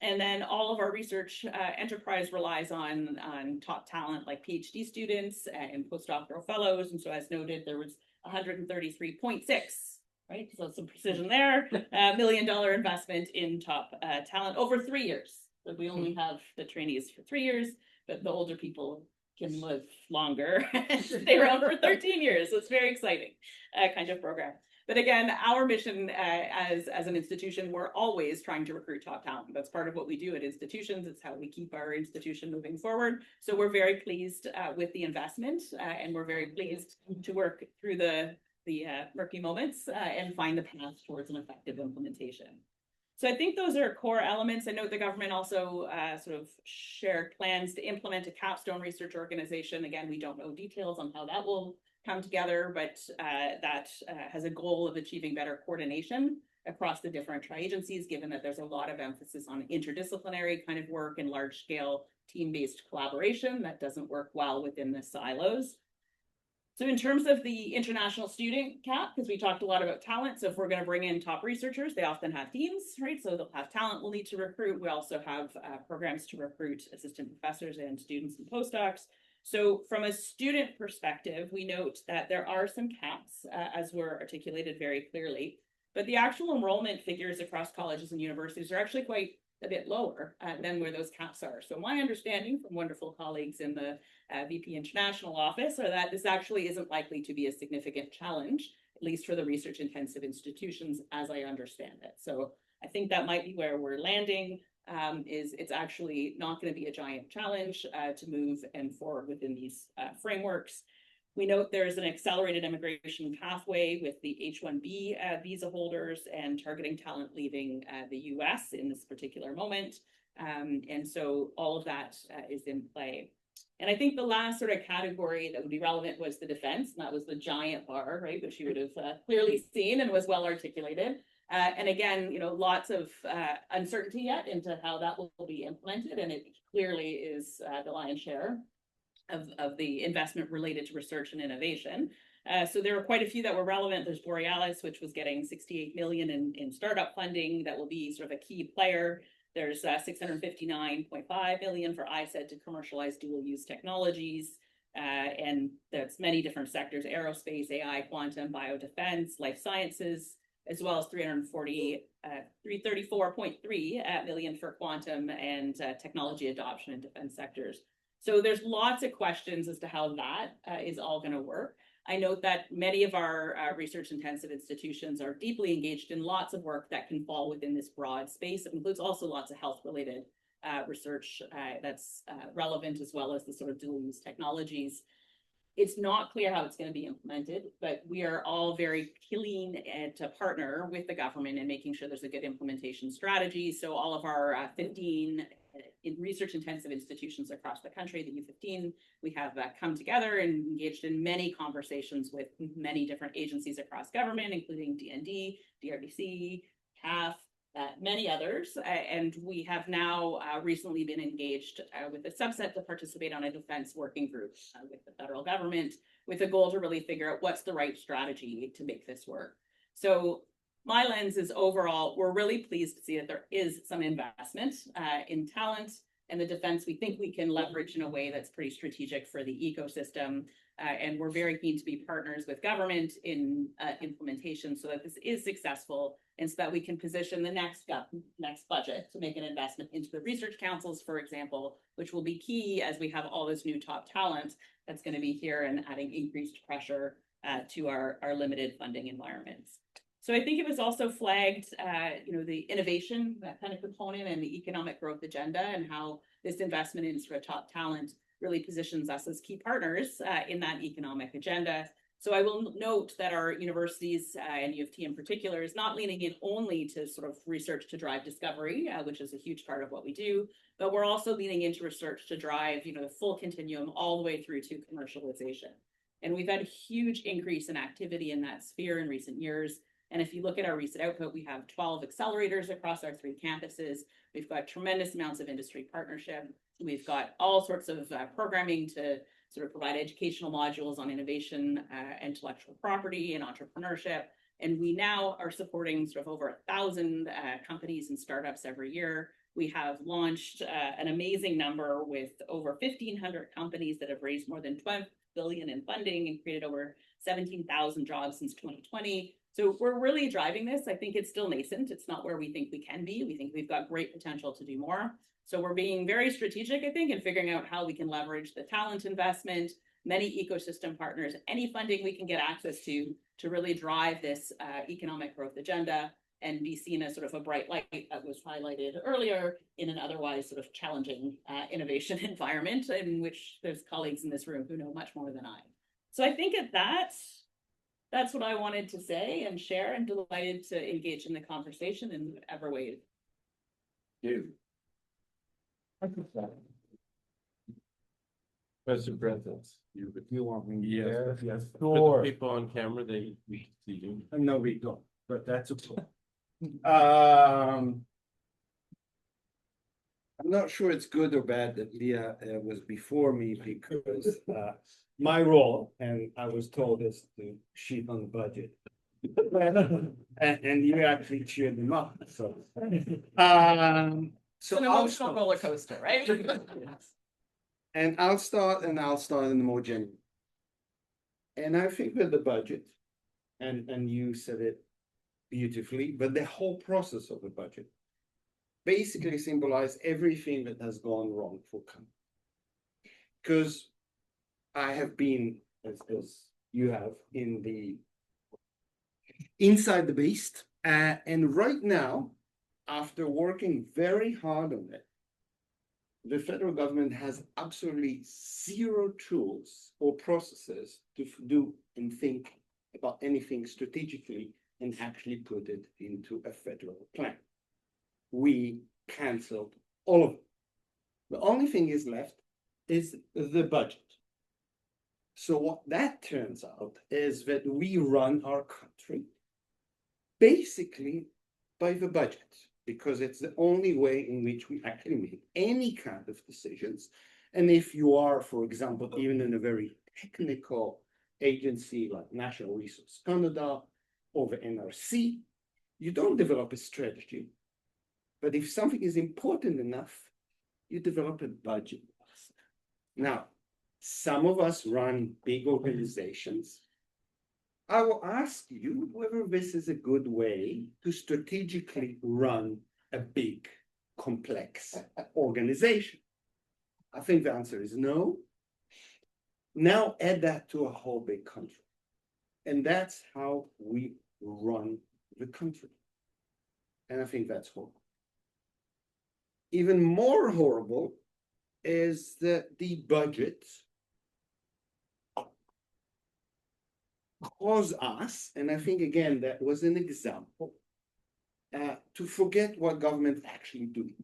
And then all of our research enterprise relies on top talent like PhD students and postdoctoral fellows, and so as noted, there was 133.6. Right, so some precision there. $1 million investment in top talent over 3 years. So we only have the trainees for 3 years, but the older people can live longer and stay around for 13 years. So it's very exciting kind of program. But again, our mission as an institution, we're always trying to recruit top talent. That's part of what we do at institutions. It's how we keep our institution moving forward. So we're very pleased with the investment, and we're very pleased to work through the murky moments and find the path towards an effective implementation. So I think those are core elements. I know the government also sort of shared plans to implement a capstone research organization. Again, we don't know details on how that will come together, but that has a goal of achieving better coordination across the different tri-agencies, given that there's a lot of emphasis on interdisciplinary kind of work and large-scale team-based collaboration that doesn't work well within the silos. So in terms of the international student cap, because we talked a lot about talent, so if we're going to bring in top researchers, they often have teams, right? So they'll have talent we'll need to recruit. We also have programs to recruit assistant professors and students and postdocs. So from a student perspective, we note that there are some caps as were articulated very clearly, but the actual enrollment figures across colleges and universities are actually quite a bit lower than where those caps are. So my understanding from wonderful colleagues in the VP International Office are that this actually isn't likely to be a significant challenge, at least for the research intensive institutions as I understand it. So I think that might be where we're landing, is it's actually not going to be a giant challenge to move and forward within these frameworks. We note there's an accelerated immigration pathway with the H-1B visa holders and targeting talent leaving the US in this particular moment. And so all of that is in play. And I think the last sort of category that would be relevant was the defense, and that was the giant bar, right, which you would have clearly seen and was well articulated. And again, lots of uncertainty yet into how that will be implemented, and it clearly is the lion's share of the investment related to research and innovation. So there were quite a few that were relevant. There's Borealis, which was getting 68 million in startup funding that will be sort of a key player. There's 659.5 million for ISED to commercialize dual use technologies. And that's many different sectors: aerospace, AI, quantum, biodefense, life sciences, as well as 334.3 million for quantum and technology adoption in defense sectors. So there's lots of questions as to how that is all going to work. I note that many of our research intensive institutions are deeply engaged in lots of work that can fall within this broad space. It includes also lots of health related research that's relevant, as well as the sort of dual use technologies. It's not clear how it's going to be implemented, but we are all very keen to partner with the government in making sure there's a good implementation strategy. So all of our 15 in research intensive institutions across the country, the U15, we have come together and engaged in many conversations with many different agencies across government, including DND, DRDC, CAF, many others. And we have now recently been engaged with a subset to participate on a defense working group with the federal government, with a goal to really figure out what's the right strategy to make this work. So my lens is overall, we're really pleased to see that there is some investment in talent and the defense. We think we can leverage in a way that's pretty strategic for the ecosystem. And we're very keen to be partners with government in implementation so that this is successful, and so that we can position the next budget to make an investment into the research councils, for example, which will be key as we have all this new top talent that's going to be here and adding increased pressure to our limited funding environments. So I think it was also flagged, the innovation, that kind of component, and the economic growth agenda, and how this investment in sort of top talent really positions us as key partners in that economic agenda. So I will note that our universities and U of T in particular is not leaning in only to sort of research to drive discovery, which is a huge part of what we do, but we're also leaning into research to drive, the full continuum all the way through to commercialization. And we've had a huge increase in activity in that sphere in recent years. And if you look at our recent output, we have 12 accelerators across our 3 campuses. We've got tremendous amounts of industry partnership. We've got all sorts of programming to sort of provide educational modules on innovation, intellectual property, and entrepreneurship. And we now are supporting sort of over 1,000 companies and startups every year. We have launched an amazing number with over 1,500 companies that have raised more than 12 billion in funding and created over 17,000 jobs since 2020. So we're really driving this. I think it's still nascent. It's not where we think we can be. We think we've got great potential to do more. So we're being very strategic, I think, in figuring out how we can leverage the talent investment, many ecosystem partners, any funding we can get access to really drive this economic growth agenda and be seen as sort of a bright light that was highlighted earlier in an otherwise sort of challenging innovation environment, in which there's colleagues in this room who know much more than I. So I think at that's what I wanted to say and share, and delighted to engage in the conversation in whatever way.
Mr. President,
You want me?
yes.
Sure.
For the people on camera, we can see you.
No, we don't, but that's okay. I'm not sure it's good or bad that Leah was before me, because my role, and I was told, is to sheet on the budget. And you actually cheered them up, so. So
It's an
I'll
emotional
start.
roller coaster, right?
And I'll start in the more general. And I think that the budget, and you said it beautifully, but the whole process of the budget basically symbolize everything that has gone wrong for company. Because I have been, as you have, inside the beast, and right now, after working very hard on it, the federal government has absolutely zero tools or processes to do and think about anything strategically and actually put it into a federal plan. We canceled all of it. The only thing is left is the budget. So what that turns out is that we run our country basically by the budget, because it's the only way in which we actually make any kind of decisions. And if you are, for example, even in a very technical agency like National Resource Canada or the NRC, you don't develop a strategy. But if something is important enough, you develop a budget. Now, some of us run big organizations. I will ask you whether this is a good way to strategically run a big, complex organization. I think the answer is no. Now add that to a whole big country. And that's how we run the country. And I think that's horrible. Even more horrible is that the budget cause us, and I think again that was an example, to forget what government's actually doing.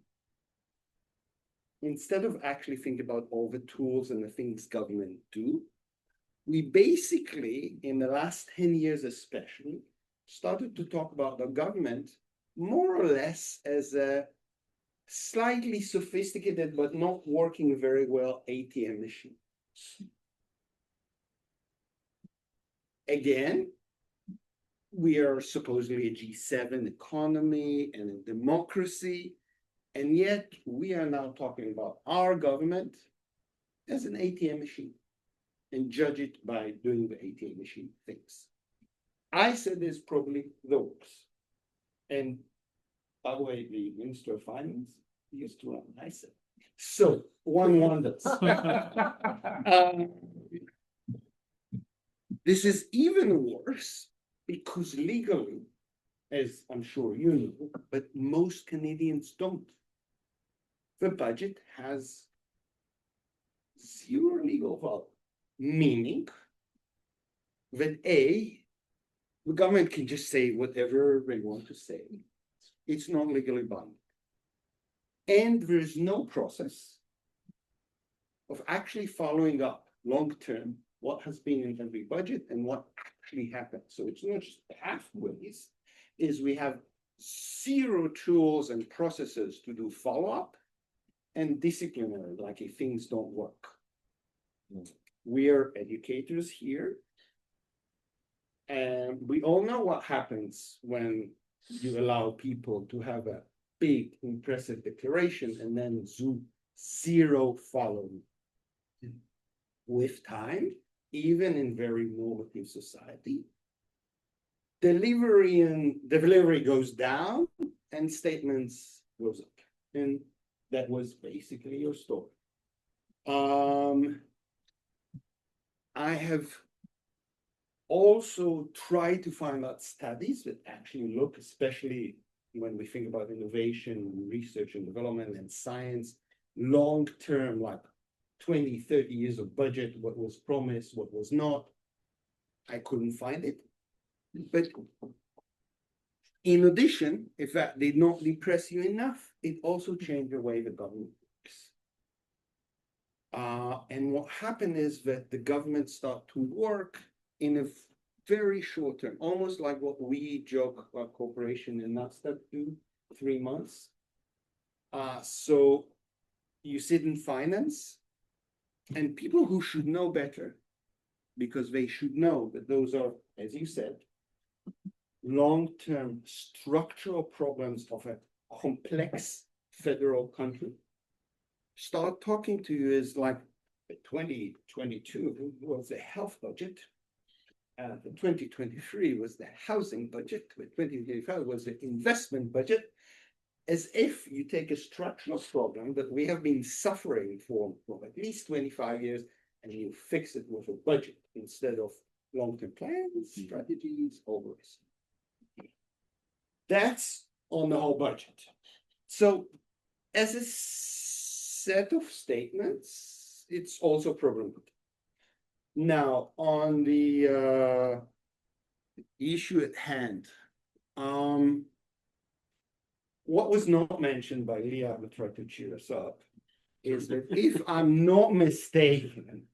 Instead of actually thinking about all the tools and the things government do, we basically, in the last 10 years especially, started to talk about the government more or less as a slightly sophisticated but not working very well ATM machine. Again, we are supposedly a G7 economy and a democracy, and yet we are now talking about our government as an ATM machine and judge it by doing the ATM machine things. I said this probably the worst. And by the way, the Minister of Finance used to run ISA. So one wonders. This is even worse because legally, as I'm sure you know, but most Canadians don't. The budget has zero legal value, meaning that A, the government can just say whatever they want to say. It's not legally binding. And there is no process of actually following up long-term what has been in every budget and what actually happened. So it's not just pathways, is we have zero tools and processes to do follow-up and disciplinary, like if things don't work. We are educators here. And we all know what happens when you allow people to have a big, impressive declaration and then zero following. With time, even in very normative society, delivery goes down and statements goes up. And that was basically your story. I have also tried to find out studies that actually look, especially when we think about innovation, research and development and science, long-term, like 20, 30 years of budget, what was promised, what was not. I couldn't find it. But in addition, if that did not depress you enough, it also changed the way the government works. And what happened is that the government started to work in a very short term, almost like what we joke about cooperation and NASDAQ do, 3 months. So you sit in finance, and people who should know better because they should know that those are, as you said, long-term structural problems of a complex federal country. Start talking to you is like 2022 was the health budget. The 2023 was the housing budget. The 2025 was the investment budget. As if you take a structural problem that we have been suffering for at least 25 years and you fix it with a budget instead of long-term plans, strategies, all this. That's on the whole budget. So as a set of statements, it's also problematic. Now, on the issue at hand, what was not mentioned by Leah, but tried to cheer us up, is that if I'm not mistaken,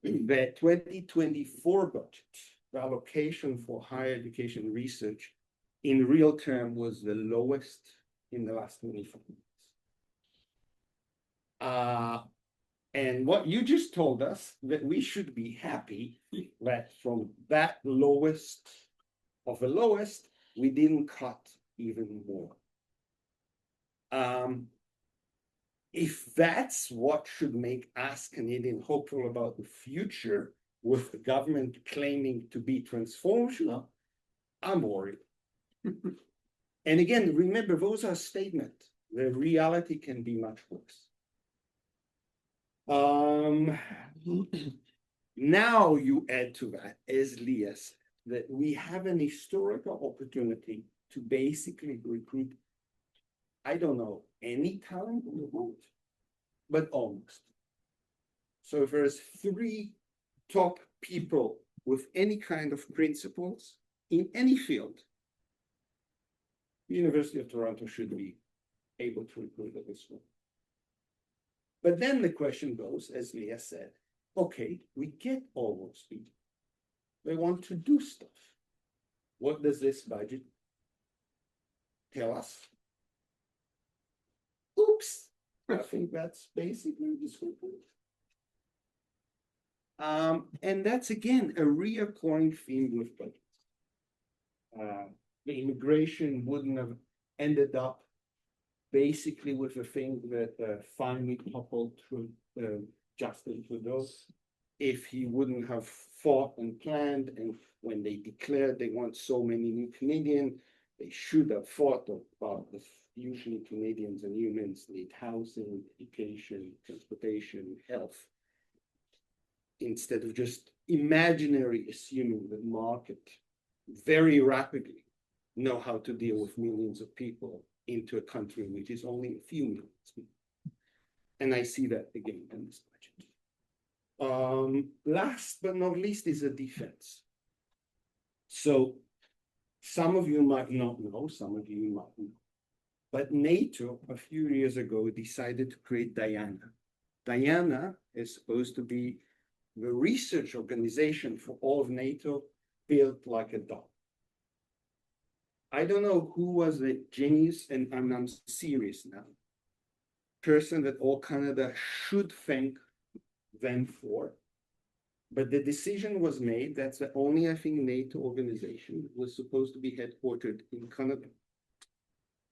the 2024 budget, the allocation for higher education research in real term was the lowest in the last 24 months. And what you just told us, that we should be happy that from that lowest of the lowest, we didn't cut even more. If that's what should make us Canadian hopeful about the future, with the government claiming to be transformational, I'm worried. And again, remember, those are statements. The reality can be much worse. Now you add to that, as Leah said, that we have an historical opportunity to basically recruit, I don't know, any talent in the world, but almost. So if there's 3 top people with any kind of principles in any field, the University of Toronto should be able to recruit at this one. But then the question goes, as Leah said, okay, we get all those people. They want to do stuff. What does this budget tell us? Oops, I think that's basically the scope. And that's again a reoccurring theme with budgets. The immigration wouldn't have ended up basically with a thing that finally toppled through Justin Trudeau if he wouldn't have fought and planned, and when they declared they want so many new Canadians, they should have thought about the usually Canadians and humans need housing, education, transportation, health, instead of just imaginary assuming the market very rapidly know how to deal with millions of people into a country which is only a few millions. And I see that again in this budget. Last but not least is a defense. So some of you might not know, some of you might know, but NATO a few years ago decided to create Diana. Diana is supposed to be the research organization for all of NATO, built like a doll. I don't know who was the genius, and I'm serious now, person that all Canada should thank them for. But the decision was made that's the only, I think, NATO organization that was supposed to be headquartered in Canada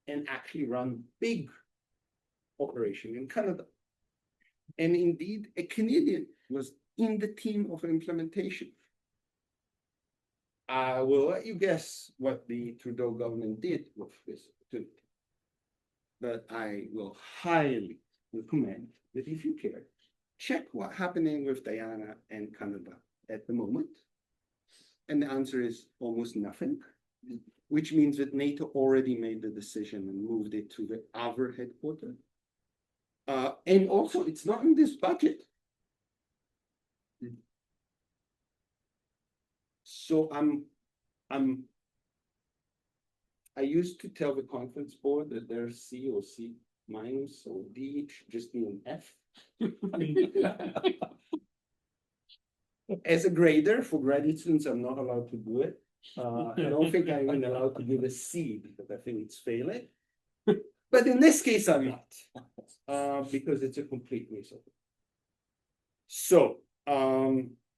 and actually run big operation in Canada. And indeed, a Canadian was in the team of implementation. I will let you guess what the Trudeau government did with this opportunity. But I will highly recommend that if you care, check what's happening with Diana and Canada at the moment. And the answer is almost nothing, which means that NATO already made the decision and moved it to the other headquarters. And also, it's not in this budget. So I used to tell the conference board that their C or C minus or D just be an F. As a grader for graduate students, I'm not allowed to do it. I don't think I'm even allowed to give a C because I think it's failing. But in this case, I'm not, because it's a complete waste of it. So,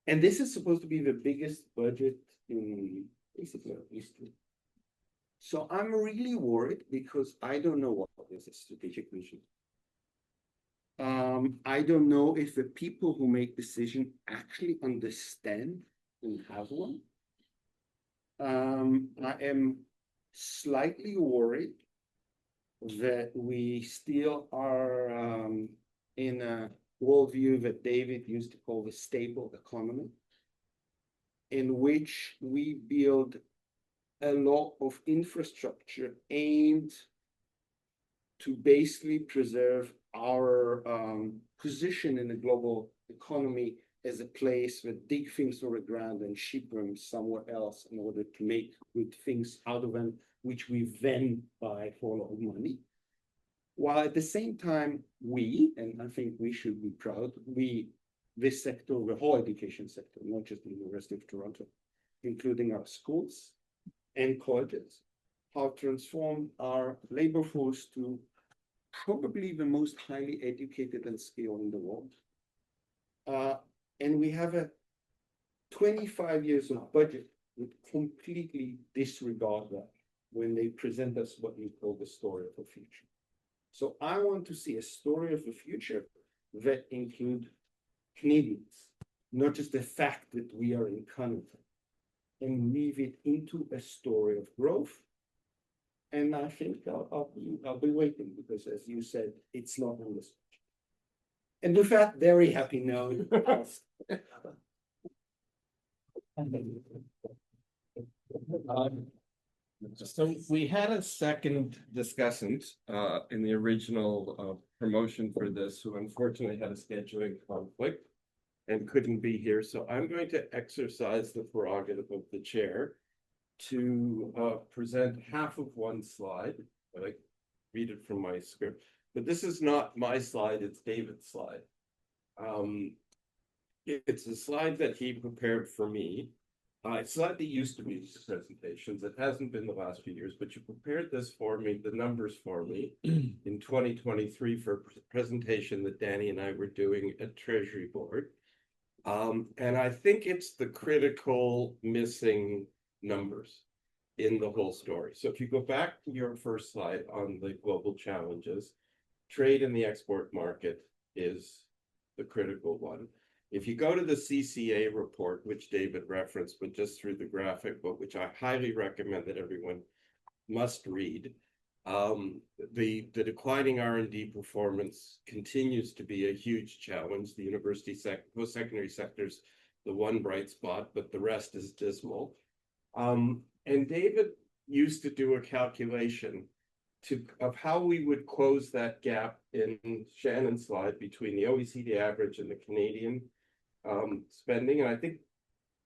And this is supposed to be the biggest budget in basically our history. So I'm really worried because I don't know what is a strategic vision. I don't know if the people who make decisions actually understand and have one. I am slightly worried that we still are in a worldview that David used to call the stable economy, in which we build a lot of infrastructure aimed to basically preserve our position in the global economy as a place where dig things to the ground and ship them somewhere else in order to make good things out of them, which we then buy for a lot of money. While at the same time, we, and I think we should be proud, this sector, the whole education sector, not just the University of Toronto, including our schools and colleges, have transformed our labor force to probably the most highly educated and skilled in the world. And we have a 25 years of budget that completely disregard that when they present us what you call the story of the future. So I want to see a story of the future that include Canadians, not just the fact that we are in Canada, and weave it into a story of growth. And I think I'll be waiting because, as you said, it's not on this. And with that very happy note.
So we had a second discussant in the original promotion for this, who unfortunately had a scheduling conflict and couldn't be here. So I'm going to exercise the prerogative of the chair to present half of one slide. I read it from my script, but this is not my slide, it's David's slide. It's a slide that he prepared for me. It's a slide that used to be these presentations. It hasn't been the last few years, but you prepared this for me, the numbers for me, in 2023 for a presentation that Danny and I were doing at Treasury Board. And I think it's the critical missing numbers in the whole story. So if you go back to your first slide on the global challenges, trade in the export market is the critical one. If you go to the CCA report, which David referenced, but just through the graphic book, which I highly recommend that everyone must read, the declining R&D performance continues to be a huge challenge. The university post-secondary sector's the one bright spot, but the rest is dismal. And David used to do a calculation of how we would close that gap in Shannon's slide between the OECD average and the Canadian spending. And I think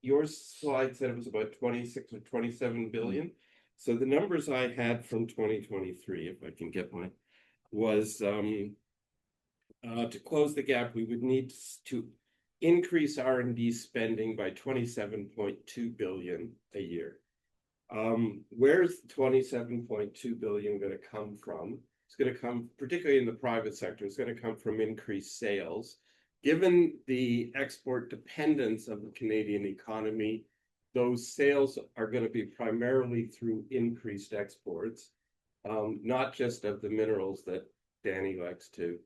your slide said it was about 26 or 27 billion. So the numbers I had from 2023, if I can get mine, was to close the gap, we would need to increase R&D spending by 27.2 billion a year. Where's the 27.2 billion going to come from? It's going to come, particularly in the private sector, it's going to come from increased sales. Given the export dependence of the Canadian economy, those sales are going to be primarily through increased exports, not just of the minerals that Danny likes to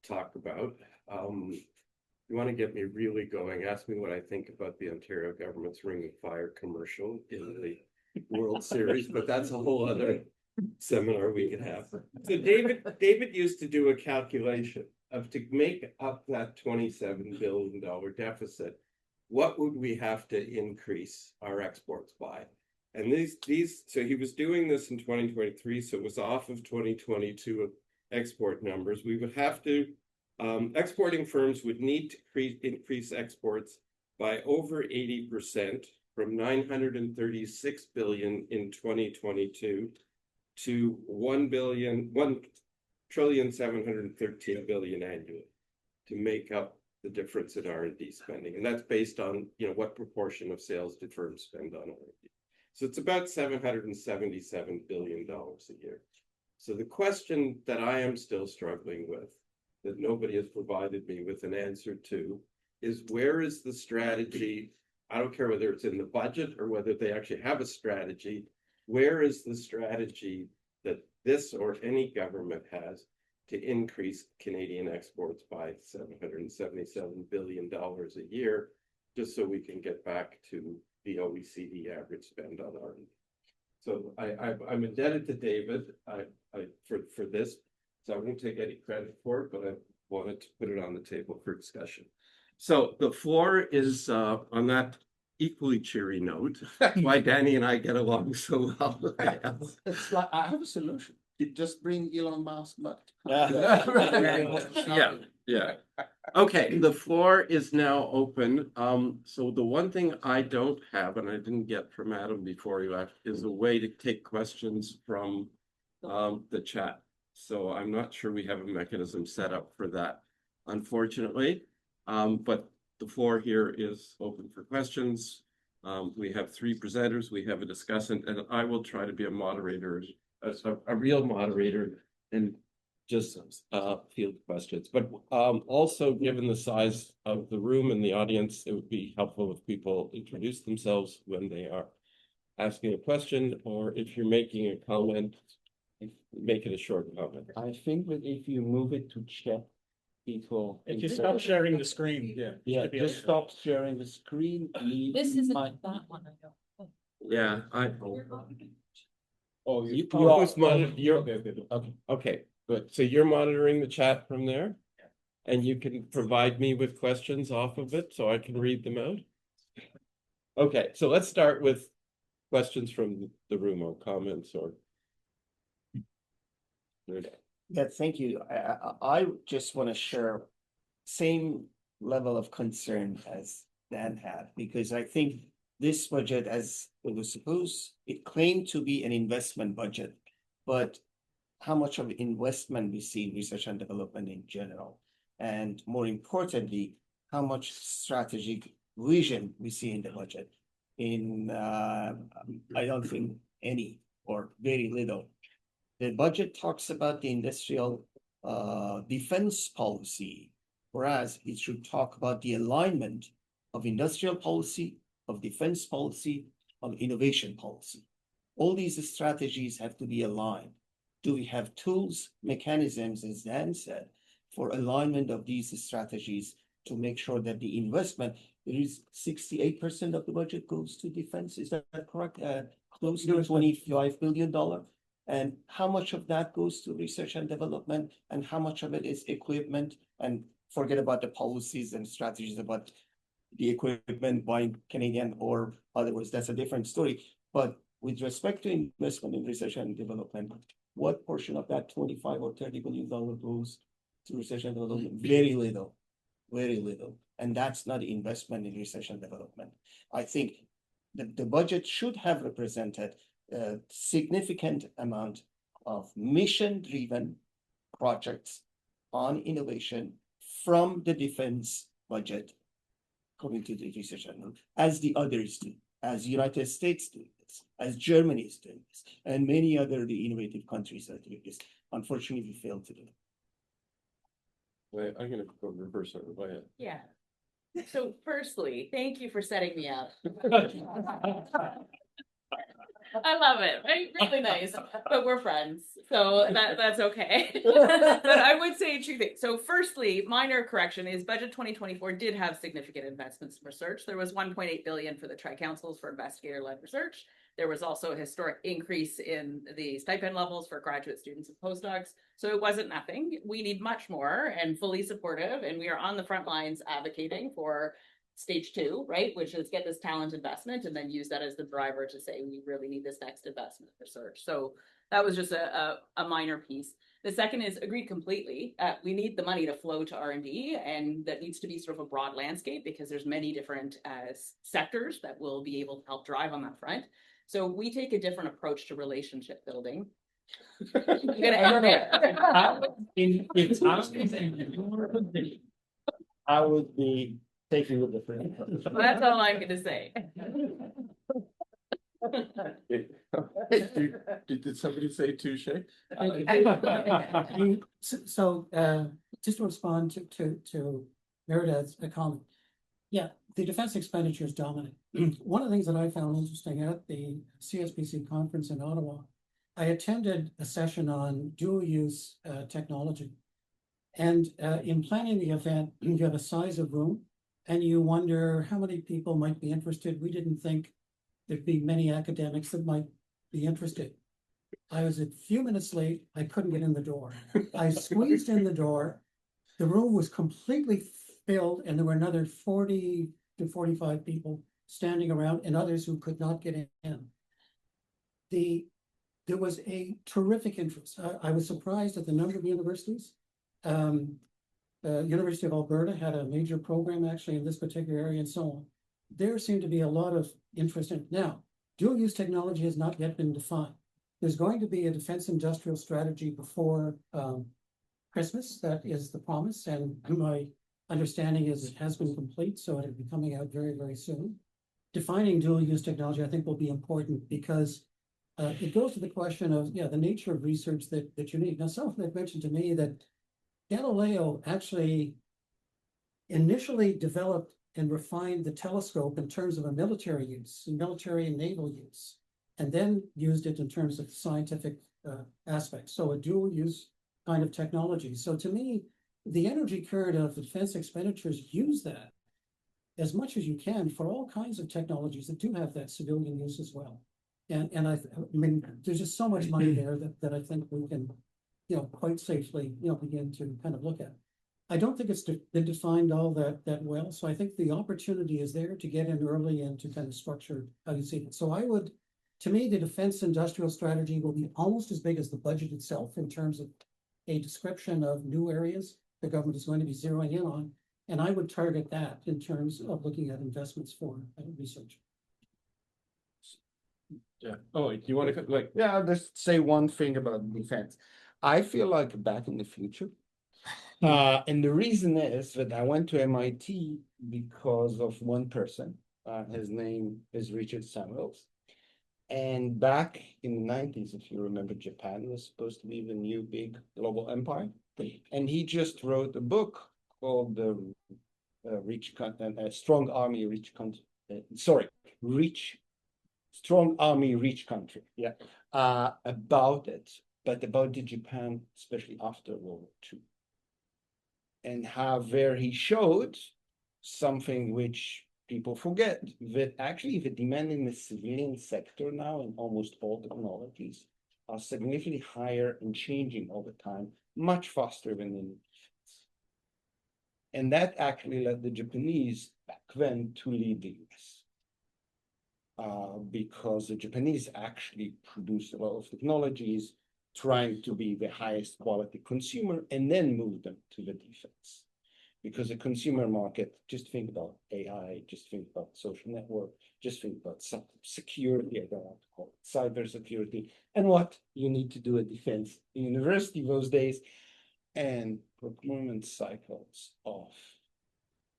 talk about. You want to get me really going, ask me what I think about the Ontario government's Ring of Fire commercial in the World Series, but that's a whole other seminar we could have. So David used to do a calculation of, to make up that $27 billion deficit, what would we have to increase our exports by? And so he was doing this in 2023, so it was off of 2022 export numbers. We would have to, exporting firms would need to increase exports by over 80%, from 936 billion in 2022 to 1,713 billion annually to make up the difference in R&D spending. And that's based on, what proportion of sales did firms spend on R&D. So it's about $777 billion a year. So the question that I am still struggling with, that nobody has provided me with an answer to, is where is the strategy? I don't care whether it's in the budget or whether they actually have a strategy. Where is the strategy that this or any government has to increase Canadian exports by $777 billion a year, just so we can get back to the OECD average spend on R&D. So I'm indebted to David for this, so I won't take any credit for it, but I wanted to put it on the table for discussion. So the floor is on that equally cheery note. That's why Danny and I get along so well.
It's like, I have a solution. You just bring Elon Musk back.
Yeah. Okay, the floor is now open. So the one thing I don't have, and I didn't get from Adam before he left, is a way to take questions from the chat. So I'm not sure we have a mechanism set up for that, unfortunately. But the floor here is open for questions. We have three presenters, we have a discussant, and I will try to be a moderator, a real moderator, and just field questions. But also, given the size of the room and the audience, it would be helpful if people introduce themselves when they are asking a question, or if you're making a comment, make it a short comment.
I think that if you move it to chat, people.
If you stop sharing the screen,
Yeah,
should be
just
able to-
stop sharing the screen.
This isn't that one, I know.
Yeah,
Oh,
you
are-
always monitor,
Okay.
okay, good. So you're monitoring the chat from there? And you can provide me with questions off of it so I can read them out? Okay, so let's start with questions from the room or comments or.
Yeah, thank you. I just want to share same level of concern as Dan had, because I think this budget, as it was supposed, it claimed to be an investment budget, but how much of investment we see in research and development in general, and more importantly, how much strategic vision we see in the budget. I don't think any or very little. The budget talks about the industrial defense policy, whereas it should talk about the alignment of industrial policy, of defense policy, of innovation policy. All these strategies have to be aligned. Do we have tools, mechanisms, as Dan said, for alignment of these strategies to make sure that the investment, there is 68% of the budget goes to defense, is that correct? Close to $25 billion. And how much of that goes to research and development, and how much of it is equipment? And forget about the policies and strategies about the equipment buying Canadian or otherwise, that's a different story. But with respect to investment in research and development, what portion of that 25 or $30 billion goes to research and development? Very little, very little. And that's not investment in research and development. I think the budget should have represented a significant amount of mission-driven projects on innovation from the defense budget coming to the research and as the others do, as United States do this, as Germany is doing this, and many other the innovative countries are doing this. Unfortunately, we failed to do it.
Wait, I'm gonna go reverse it. Go ahead.
Yeah. So firstly, thank you for setting me up. I love it, right? Really nice, but we're friends, so that's okay. But I would say two things. So firstly, minor correction is budget 2024 did have significant investments in research. There was 1.8 billion for the tri-councils for investigator-led research. There was also a historic increase in the stipend levels for graduate students and postdocs. So it wasn't nothing. We need much more and fully supportive, and we are on the front lines advocating for stage 2, right? Which is get this talent investment and then use that as the driver to say, we really need this next investment in research. So that was just a minor piece. The second is agreed completely. We need the money to flow to R&D, and that needs to be sort of a broad landscape because there's many different sectors that will be able to help drive on that front. So we take a different approach to relationship building. I'm gonna end there.
I would be taking a different.
That's all I'm gonna say.
Did somebody say touche?
So, just to respond to Merida's comment, Yeah, the defense expenditure is dominant. One of the things that I found interesting at the CSBC conference in Ottawa, I attended a session on dual use technology. And in planning the event, you have a size of room and you wonder how many people might be interested. We didn't think there'd be many academics that might be interested. I was a few minutes late. I couldn't get in the door. I squeezed in the door. The room was completely filled and there were another 40 to 45 people standing around and others who could not get in. There was a terrific interest. I was surprised at the number of universities. University of Alberta had a major program actually in this particular area and so on. There seemed to be a lot of interest in it. Now, dual use technology has not yet been defined. There's going to be a defense industrial strategy before Christmas. That is the promise. And my understanding is it has been complete, so it'll be coming out very, very soon. Defining dual use technology, I think, will be important because it goes to the question of, yeah, the nature of research that you need. Now, someone had mentioned to me that Galileo actually initially developed and refined the telescope in terms of a military use, military and naval use, and then used it in terms of scientific aspects. So a dual use kind of technology. So to me, the energy current of defense expenditures use that as much as you can for all kinds of technologies that do have that civilian use as well. And I mean, there's just so much money there that I think we can, quite safely, begin to kind of look at. I don't think it's been defined all that well. So I think the opportunity is there to get in early and to kind of structure how you see it. So to me, the defense industrial strategy will be almost as big as the budget itself in terms of a description of new areas the government is going to be zeroing in on. And I would target that in terms of looking at investments for research.
Yeah. Oh, do you want to
Yeah, I'll just say one thing about defense. I feel like back in the future. And the reason is that I went to MIT because of one person. His name is Richard Samuels. And back in the 90s, if you remember, Japan was supposed to be the new big global empire. And he just wrote a book called The Strong Army, Rich Country. Strong Army, Rich Country. Yeah. About it, but about the Japan, especially after World War II. And how there he showed something which people forget, that actually the demand in the civilian sector now in almost all technologies are significantly higher and changing all the time, much faster than in defense. And that actually led the Japanese back then to lead the US. Because the Japanese actually produced a lot of technologies trying to be the highest quality consumer and then move them to the defense. Because the consumer market, just think about AI, just think about social network, just think about security, I don't want to call it cybersecurity, and what you need to do at defense in university those days, and procurement cycles of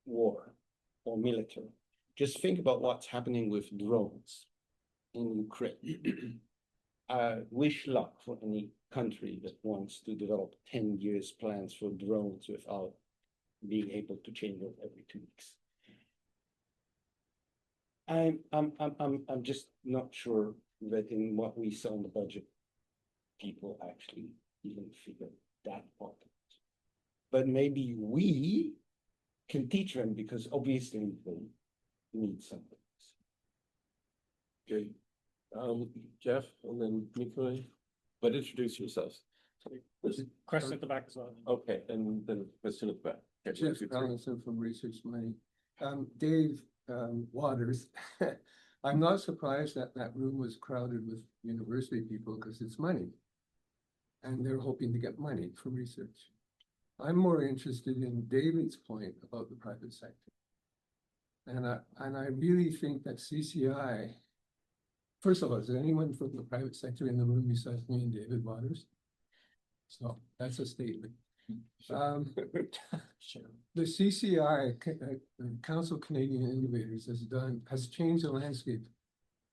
war or military. Just think about what's happening with drones in Ukraine. Wish luck for any country that wants to develop 10 years plans for drones without being able to change it every 2 weeks. I'm just not sure that in what we saw in the budget, people actually even figure that part out. But maybe we can teach them because obviously they need something.
Okay. Jeff and then Nikolai, but introduce yourselves.
Question at the back as well.
Okay, and then question at the back. Okay,
Jeff Allison from Research Money. Dave Waters, I'm not surprised that that room was crowded with university people because it's money. And they're hoping to get money from research. I'm more interested in David's point about the private sector. And I really think that CCI, first of all, is there anyone from the private sector in the room besides me and David Waters? So that's a statement. The CCI, Council of Canadian Innovators, has changed the landscape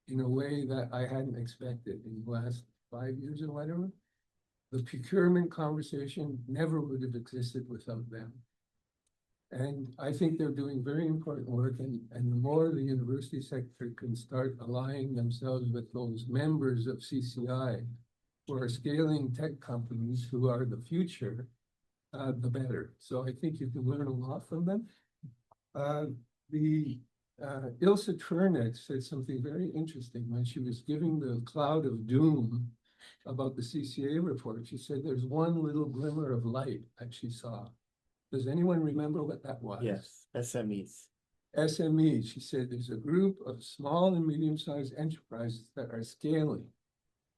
in a way that I hadn't expected in the last 5 years or whatever. The procurement conversation never would have existed without them. And I think they're doing very important work, and the more the university sector can start aligning themselves with those members of CCI who are scaling tech companies who are the future, the better. So I think you can learn a lot from them. The Ilse Trernick said something very interesting when she was giving the cloud of doom about the CCA report. She said there's one little glimmer of light that she saw. Does anyone remember what that was?
Yes, SMEs.
SMEs. She said there's a group of small and medium-sized enterprises that are scaling.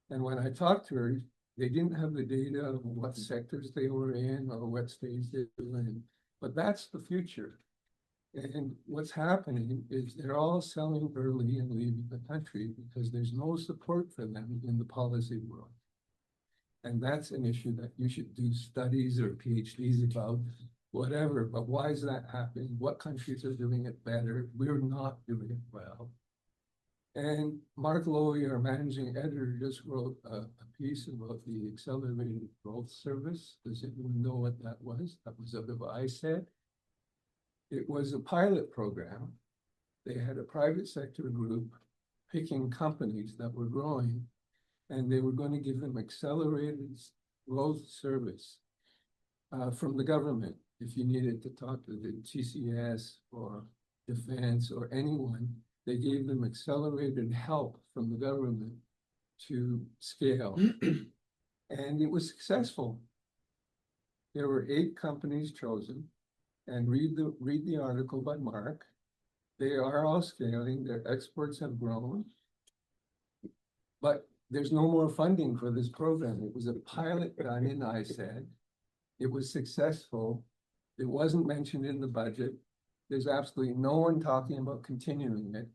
And when I talked to her, they didn't have the data of what sectors they were in or what stage they were in. But that's the future. And what's happening is they're all selling early and leaving the country because there's no support for them in the policy world. And that's an issue that you should do studies or PhDs about, whatever. But why is that happening? What countries are doing it better? We're not doing it well. And Mark Lowy, our managing editor, just wrote a piece about the Accelerated Growth Service. Does anyone know what that was? That was out of ISED. It was a pilot program. They had a private sector group picking companies that were growing, and they were going to give them accelerated growth service from the government. If you needed to talk to the TCS or defense or anyone, they gave them accelerated help from the government to scale. And it was successful. There were 8 companies chosen, and read the article by Mark. They are all scaling, their exports have grown, but there's no more funding for this program. It was a pilot done in ISED. It was successful. It wasn't mentioned in the budget. There's absolutely no one talking about continuing it.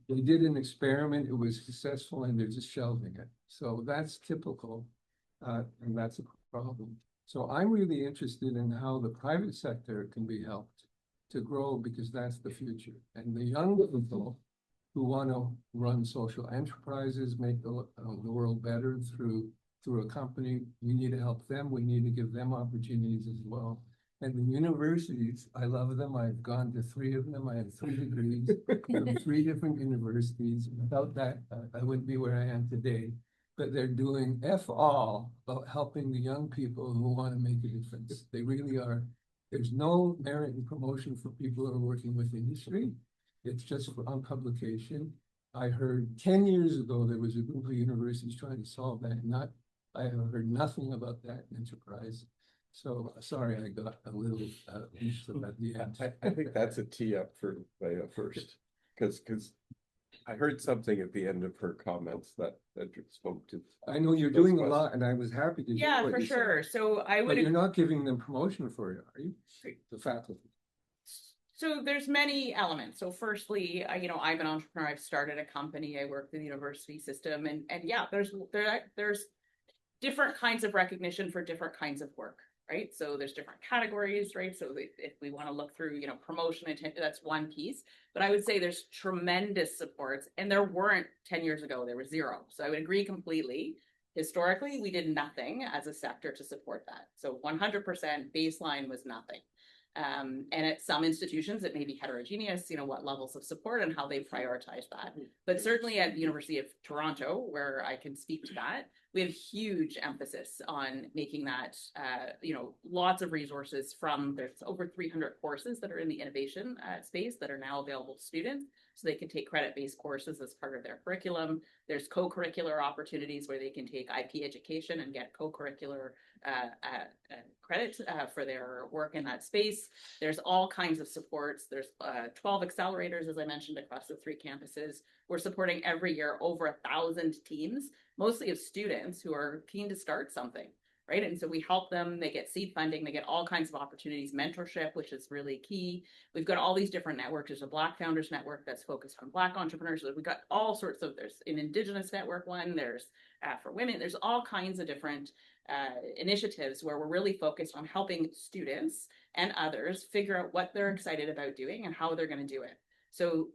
They did an experiment, it was successful, and they're just shelving it. So that's typical, and that's a problem. So I'm really interested in how the private sector can be helped to grow, because that's the future. And the young people who want to run social enterprises, make the world better through a company, we need to help them. We need to give them opportunities as well. And the universities, I love them. I've gone to 3 of them. I have 3 degrees from 3 different universities. Without that, I wouldn't be where I am today. But they're doing F all about helping the young people who want to make a difference. They really are. There's no merit in promotion for people who are working with industry. It's just on publication. I heard 10 years ago, there was a group of universities trying to solve that. I have heard nothing about that enterprise. So sorry, I got a little at the end.
I think that's a tee up for Leah first, because I heard something at the end of her comments that spoke to.
I know you're doing a lot, and I was happy to.
Yeah, for sure. So I would.
But you're not giving them promotion for it, are you? The faculty.
So there's many elements. So firstly, I'm an entrepreneur. I've started a company. I work in the university system, and yeah, there's different kinds of recognition for different kinds of work, right? So there's different categories, right? So if we want to look through, promotion, that's one piece. But I would say there's tremendous supports, and there weren't 10 years ago. There was 0. So I would agree completely. Historically, we did nothing as a sector to support that. So 100% baseline was nothing. And at some institutions, it may be heterogeneous, what levels of support and how they prioritize that. But certainly at the University of Toronto, where I can speak to that, we have huge emphasis on making that, lots of resources there's over 300 courses that are in the innovation space that are now available to students. So they can take credit-based courses as part of their curriculum. There's co-curricular opportunities where they can take IP education and get co-curricular credit for their work in that space. There's all kinds of supports. There's 12 accelerators, as I mentioned, across the 3 campuses. We're supporting every year over 1,000 teams, mostly of students who are keen to start something, right? And so we help them, they get seed funding, they get all kinds of opportunities, mentorship, which is really key. We've got all these different networks. There's a Black Founders Network that's focused on Black entrepreneurs. So we've got all sorts of, there's an Indigenous network one, there's for women, there's all kinds of different initiatives where we're really focused on helping students and others figure out what they're excited about doing and how they're going to do it. So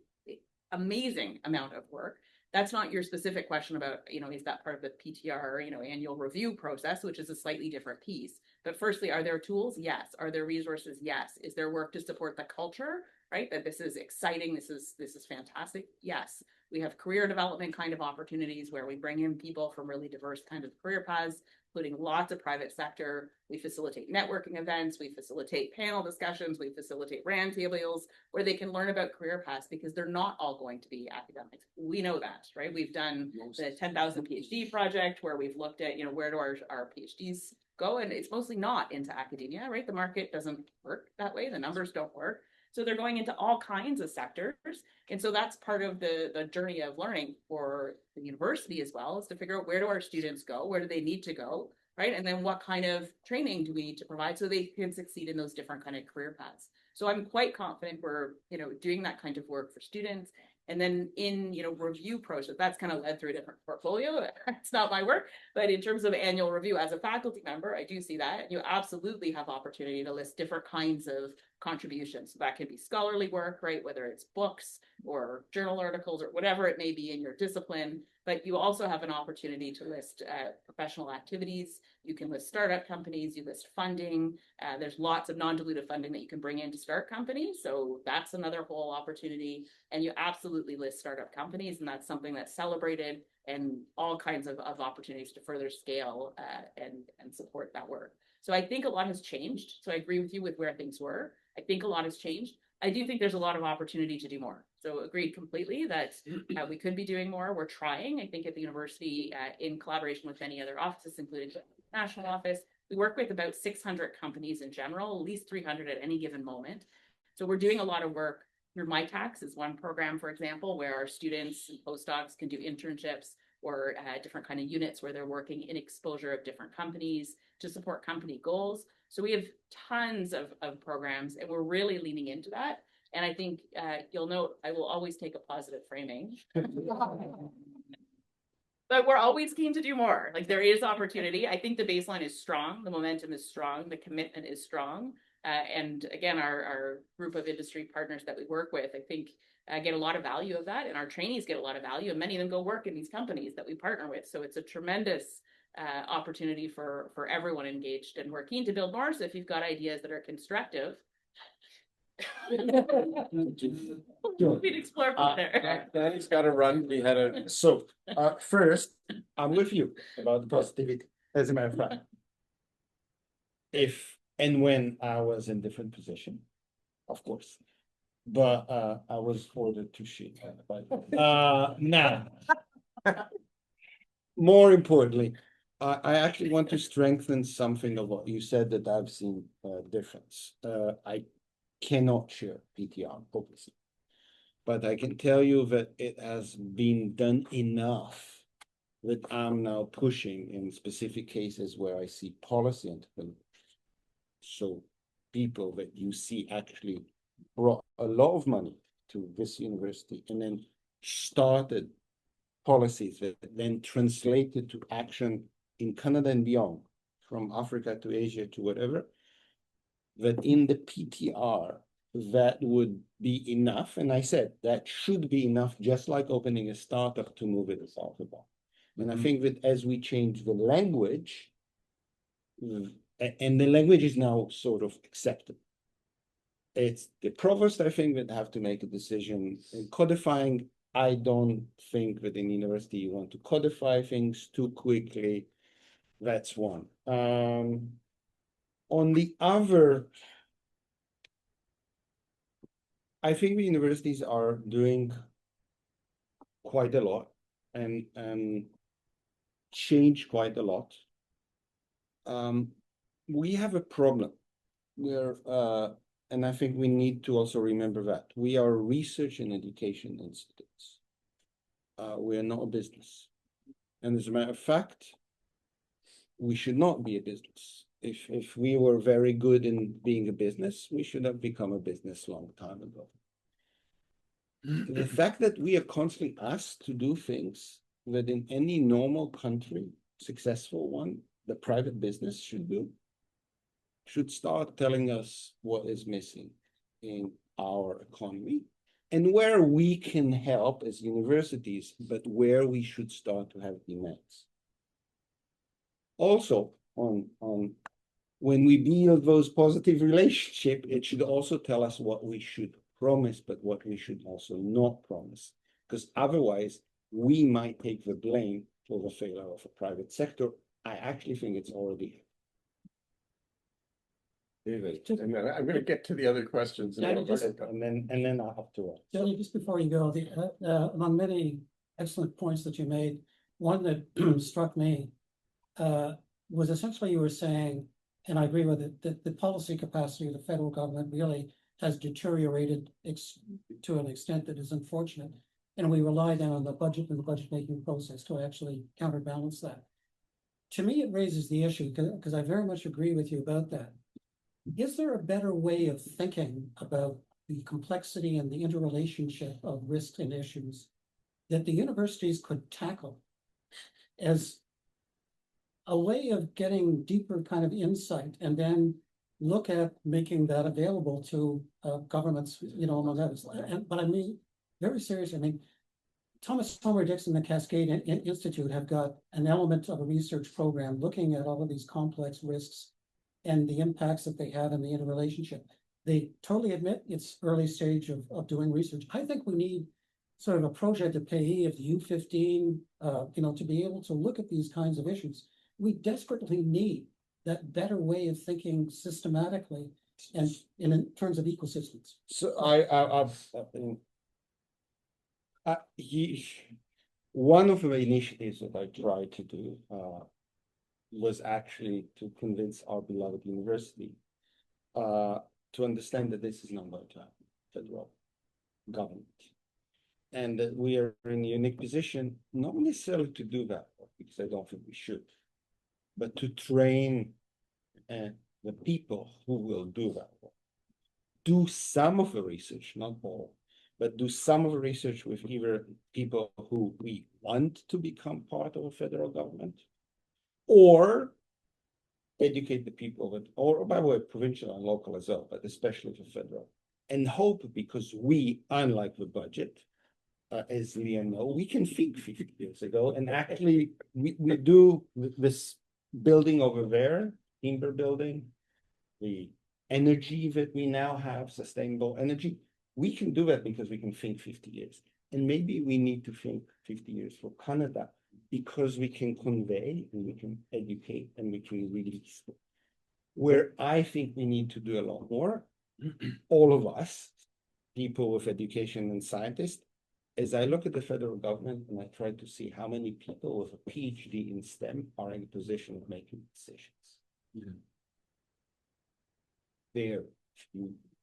amazing amount of work. That's not your specific question about, is that part of the PTR, annual review process, which is a slightly different piece. But firstly, are there tools? Yes. Are there resources? Yes. Is there work to support the culture, right? That this is exciting, this is fantastic? Yes. We have career development kind of opportunities where we bring in people from really diverse kind of career paths, including lots of private sector. We facilitate networking events, we facilitate panel discussions, we facilitate roundtables where they can learn about career paths because they're not all going to be academics. We know that, right? We've done the 10,000 PhD project where we've looked at, where do our PhDs go? And it's mostly not into academia, right? The market doesn't work that way. The numbers don't work. So they're going into all kinds of sectors. And so that's part of the journey of learning for the university as well, is to figure out where do our students go? Where do they need to go? Right. And then what kind of training do we need to provide so they can succeed in those different kind of career paths? So I'm quite confident we're, doing that kind of work for students. And then in, review process, that's kind of led through a different portfolio. It's not my work, but in terms of annual review as a faculty member, I do see that. You absolutely have opportunity to list different kinds of contributions. So that can be scholarly work, right? Whether it's books or journal articles or whatever it may be in your discipline, but you also have an opportunity to list professional activities. You can list startup companies, you list funding. There's lots of non-dilutive funding that you can bring in to start companies. So that's another whole opportunity. And you absolutely list startup companies, and that's something that's celebrated, and all kinds of opportunities to further scale and support that work. So I think a lot has changed. So I agree with you with where things were. I think a lot has changed. I do think there's a lot of opportunity to do more. So agreed completely that we could be doing more. We're trying, I think, at the university in collaboration with many other offices, including the national office. We work with about 600 companies in general, at least 300 at any given moment. So we're doing a lot of work through MyTax is one program, for example, where our students and postdocs can do internships or different kind of units where they're working in exposure of different companies to support company goals. So we have tons of programs, and we're really leaning into that. And I think you'll note I will always take a positive framing. But we're always keen to do more. Like, there is opportunity. I think the baseline is strong. The momentum is strong. The commitment is strong. And again, our group of industry partners that we work with, I think, get a lot of value of that. And our trainees get a lot of value. And many of them go work in these companies that we partner with. So it's a tremendous opportunity for everyone engaged. And we're keen to build more. So if you've got ideas that are constructive, we'd explore further.
Danny's got to run. We had a first, I'm with you about the positivity. As a matter of fact, if and when I was in different position, of course, but I was ordered to shit. Now, more importantly, I actually want to strengthen something of what you said that I've seen difference. I cannot share PTR, obviously, but I can tell you that it has been done enough that I'm now pushing in specific cases where I see policy entrepreneurs. So people that you see actually brought a lot of money to this university and then started policies that then translated to action in Canada and beyond, from Africa to Asia to whatever, that in the PTR, that would be enough. And I said that should be enough, just like opening a startup to move it south of that. And I think that as we change the language, and the language is now sort of accepted. It's the provost, I think, that have to make a decision. In codifying, I don't think that in university you want to codify things too quickly. That's one. On the other, I think the universities are doing quite a lot and change quite a lot. We have a problem where, and I think we need to also remember that we are research and education institutes. We are not a business. And as a matter of fact, we should not be a business. If we were very good in being a business, we should have become a business a long time ago. The fact that we are constantly asked to do things that in any normal country, successful one, the private business should do, should start telling us what is missing in our economy and where we can help as universities, but where we should start to have demands. Also, on when we build those positive relationships, it should also tell us what we should promise, but what we should also not promise. Because otherwise, we might take the blame for the failure of a private sector. I actually think it's already.
David, and then I'm gonna get to the other questions.
Yeah, just-
And then I have to.
Jenny, just before you go, among many excellent points that you made, one that struck me was essentially you were saying, and I agree with it, that the policy capacity of the federal government really has deteriorated to an extent that is unfortunate. And we rely then on the budget and the budget making process to actually counterbalance that. To me, it raises the issue, because I very much agree with you about that. Is there a better way of thinking about the complexity and the interrelationship of risks and issues that the universities could tackle as a way of getting deeper kind of insight, and then look at making that available to governments, among others? But I mean, very seriously, I mean, Thomas Homer Dixon and the Cascade Institute have got an element of a research program looking at all of these complex risks and the impacts that they have in the interrelationship. They totally admit it's early stage of doing research. I think we need sort of a project de pays of the U15, to be able to look at these kinds of issues. We desperately need that better way of thinking systematically and in terms of ecosystems.
So one of the initiatives that I tried to do was actually to convince our beloved university to understand that this is not going to happen, federal government. And that we are in a unique position, not necessarily to do that, because I don't think we should, but to train the people who will do that work. Do some of the research, not all, but do some of the research with either people who we want to become part of a federal government, or educate the people that, or by the way, provincial and local as well, but especially for federal, and hope, because we, unlike the budget, as Liam know, we can think 50 years ago, and actually we do this building over there, timber building, the energy that we now have, sustainable energy, we can do that because we can think 50 years. And maybe we need to think 50 years for Canada, because we can convey and we can educate and we can release. Where I think we need to do a lot more, all of us, people with education and scientists, as I look at the federal government and I try to see how many people with a PhD in STEM are in a position of making decisions.
Mm-hmm.
They're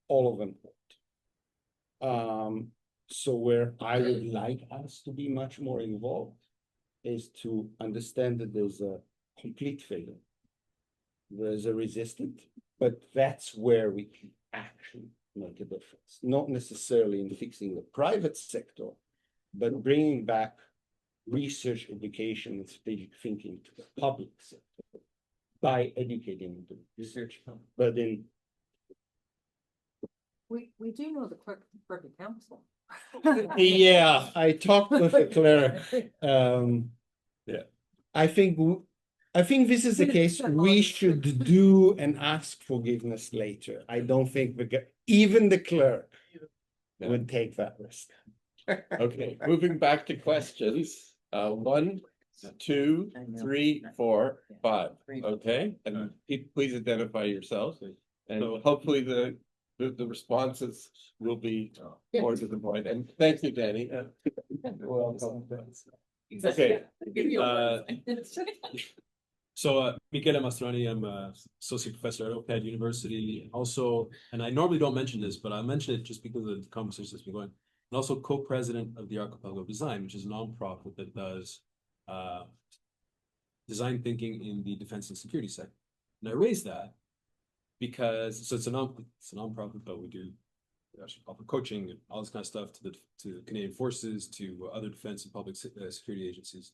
all of them. So where I would like us to be much more involved is to understand that there's a complete failure. There's a resistance, but that's where we can actually make a difference. Not necessarily in fixing the private sector, but bringing back research, education, and strategic thinking to the public sector by educating the research. But in
We do know the clerk of council.
yeah, I talked with the clerk.
Yeah.
I think this is the case. We should do and ask forgiveness later. I don't think even the clerk would take that risk.
Okay, moving back to questions. 1, 2, 3, 4, 5. Okay, and please identify yourselves, and hopefully the responses will be more to the point. And thank you, Danny. Welcome. Okay.
So Michele Mastroni, I'm a associate professor at OPAD University. Also, and I normally don't mention this, but I'll mention it just because of the conversation that's been going. And also co-president of the Archipelago Design, which is a nonprofit that does design thinking in the defense and security sector. And I raise that because it's a nonprofit, but we do actually offer coaching and all this kind of stuff to Canadian forces, to other defense and public security agencies.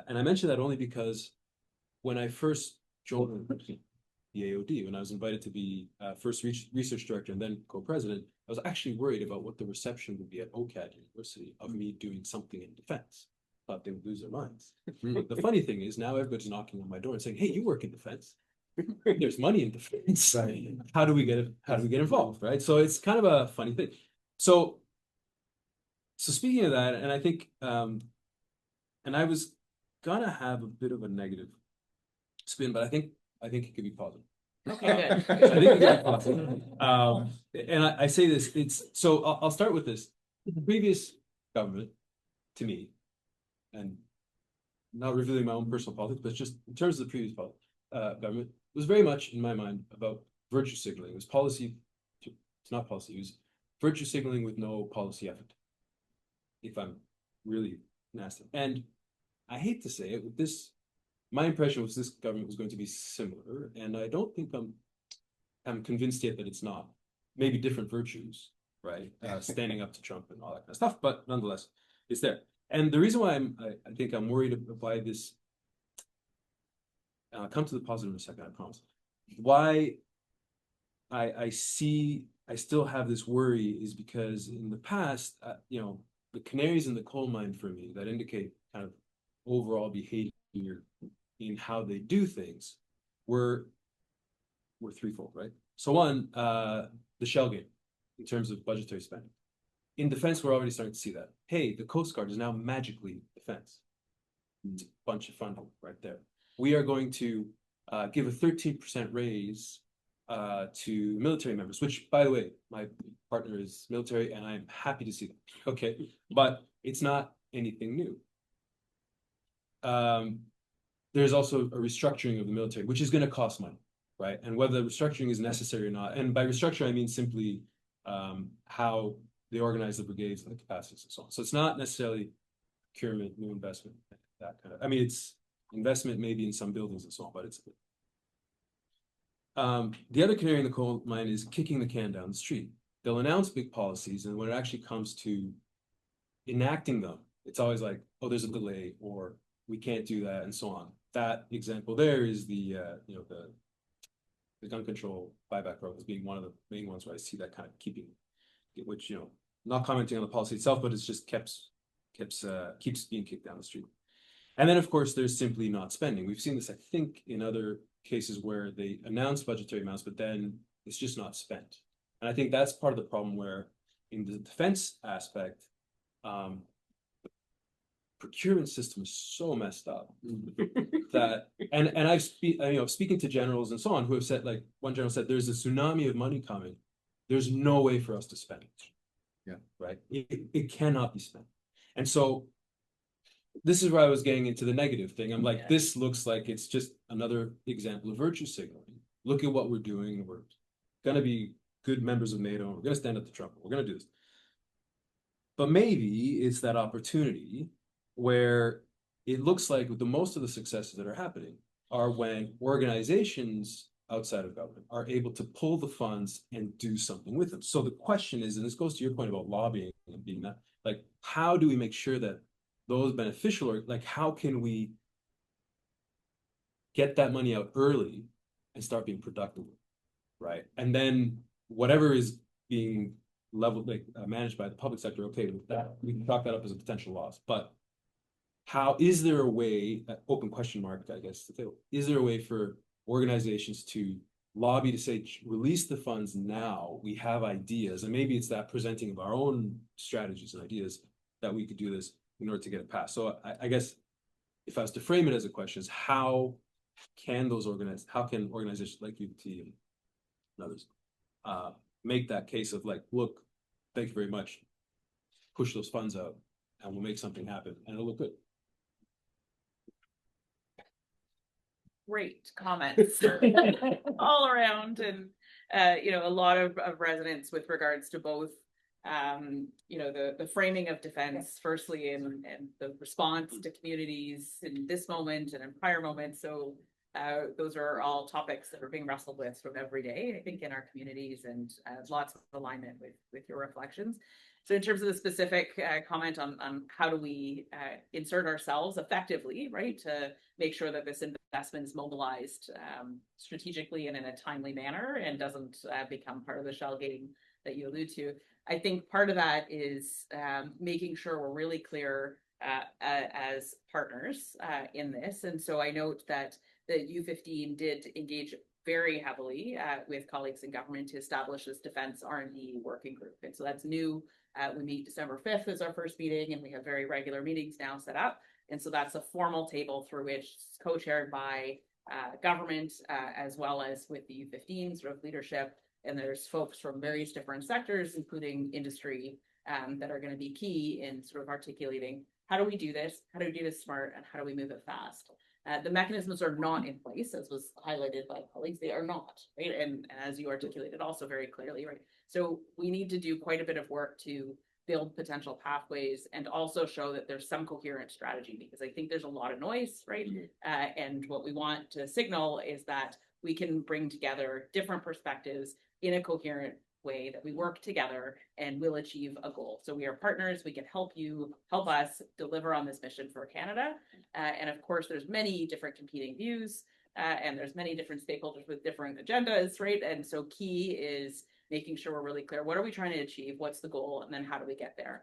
And I mention that only because when I first joined the AOD, when I was invited to be first research director and then co-president, I was actually worried about what the reception would be at OCAD University of me doing something in defense. Thought they would lose their minds. But the funny thing is now everybody's knocking on my door and saying, hey, you work in defense. there's money in defense. How do we get involved, right? So it's kind of a funny thing. So speaking of that, and I think and I was gonna have a bit of a negative spin, but I think it could be positive.
Okay, good.
I think it could be positive. And I say this, it's so I'll start with this. The previous government, to me, and not revealing my own personal politics, but just in terms of the previous government, was very much, in my mind, about virtue signaling. It was policy, it's not policy, it was virtue signaling with no policy effort, if I'm really nasty. And I hate to say it, with this, my impression was this government was going to be similar, and I don't think I'm convinced yet that it's not. Maybe different virtues, right? Standing up to Trump and all that kind of stuff, but nonetheless, it's there. And the reason why I think I'm worried by this, and I'll come to the positive in a second, I promise. Why I still have this worry is because in the past, you know, the canaries in the coal mine for me that indicate kind of overall behavior in how they do things were threefold, right? So one, the shell game in terms of budgetary spending. In defense, we're already starting to see that. Hey, the Coast Guard is now magically defense. It's a bunch of funding right there. We are going to give a 13% raise to military members, which, by the way, my partner is military, and I'm happy to see that. Okay, but it's not anything new. There's also a restructuring of the military, which is going to cost money, right? And whether the restructuring is necessary or not, and by restructure I mean simply how they organize the brigades and the capacities and so on. So it's not necessarily procurement, new investment, that kind of. I mean, it's investment maybe in some buildings and so on, but it's. The other canary in the coal mine is kicking the can down the street. They'll announce big policies, and when it actually comes to enacting them, it's always like, oh, there's a delay, or we can't do that, and so on. That example there is the gun control buyback program as being one of the main ones where I see that kind of keeping, which, you know, not commenting on the policy itself, but it's just keeps being kicked down the street. And then, of course, there's simply not spending. We've seen this, I think, in other cases where they announce budgetary amounts, but then it's just not spent. And I think that's part of the problem where in the defense aspect, the procurement system is so messed up that, and I've speaking to generals and so on who have said, like one general said, there's a tsunami of money coming. There's no way for us to spend it.
Yeah.
Right. It cannot be spent. And so this is where I was getting into the negative thing. I'm like, this looks like it's just another example of virtue signaling. Look at what we're doing. We're going to be good members of NATO. We're going to stand up to Trump. We're going to do this. But maybe it's that opportunity where it looks like the most of the successes that are happening are when organizations outside of government are able to pull the funds and do something with them. So the question is, and this goes to your point about lobbying and being that, like, how do we make sure that those beneficial, or like, how can we get that money out early and start being productive, right? And then whatever is being leveled, like managed by the public sector, okay, with that, we can chalk that up as a potential loss. But how is there a way, open question mark, I guess, is there a way for organizations to lobby to say, release the funds now, we have ideas, and maybe it's that presenting of our own strategies and ideas that we could do this in order to get it passed. So I guess if I was to frame it as a question, is how can organizations like UT and others make that case of like, look, thank you very much, push those funds out and we'll make something happen and it'll look good.
Great comments all around, and a lot of resonance with regards to both the framing of defense, firstly, and the response to communities in this moment and in prior moments. So those are all topics that are being wrestled with from every day, I think, in our communities, and lots of alignment with your reflections. So in terms of the specific comment on how do we insert ourselves effectively, right, to make sure that this investment is mobilized strategically and in a timely manner and doesn't become part of the shell game that you allude to. I think part of that is making sure we're really clear as partners in this. And so I note that the U15 did engage very heavily with colleagues in government to establish this defense R&D working group. And so that's new. We meet December 5th as our first meeting, and we have very regular meetings now set up. And so that's a formal table through which it's co-chaired by government as well as with the U15 sort of leadership. And there's folks from various different sectors, including industry, that are going to be key in sort of articulating how do we do this, how do we do this smart, and how do we move it fast. The mechanisms are not in place, as was highlighted by colleagues. They are not, right? And as you articulated also very clearly, right? So we need to do quite a bit of work to build potential pathways and also show that there's some coherent strategy, because I think there's a lot of noise, right? And what we want to signal is that we can bring together different perspectives in a coherent way, that we work together and will achieve a goal. So we are partners. We can help us deliver on this mission for Canada. And of course, there's many different competing views, and there's many different stakeholders with different agendas, right? And so key is making sure we're really clear. What are we trying to achieve? What's the goal? And then how do we get there?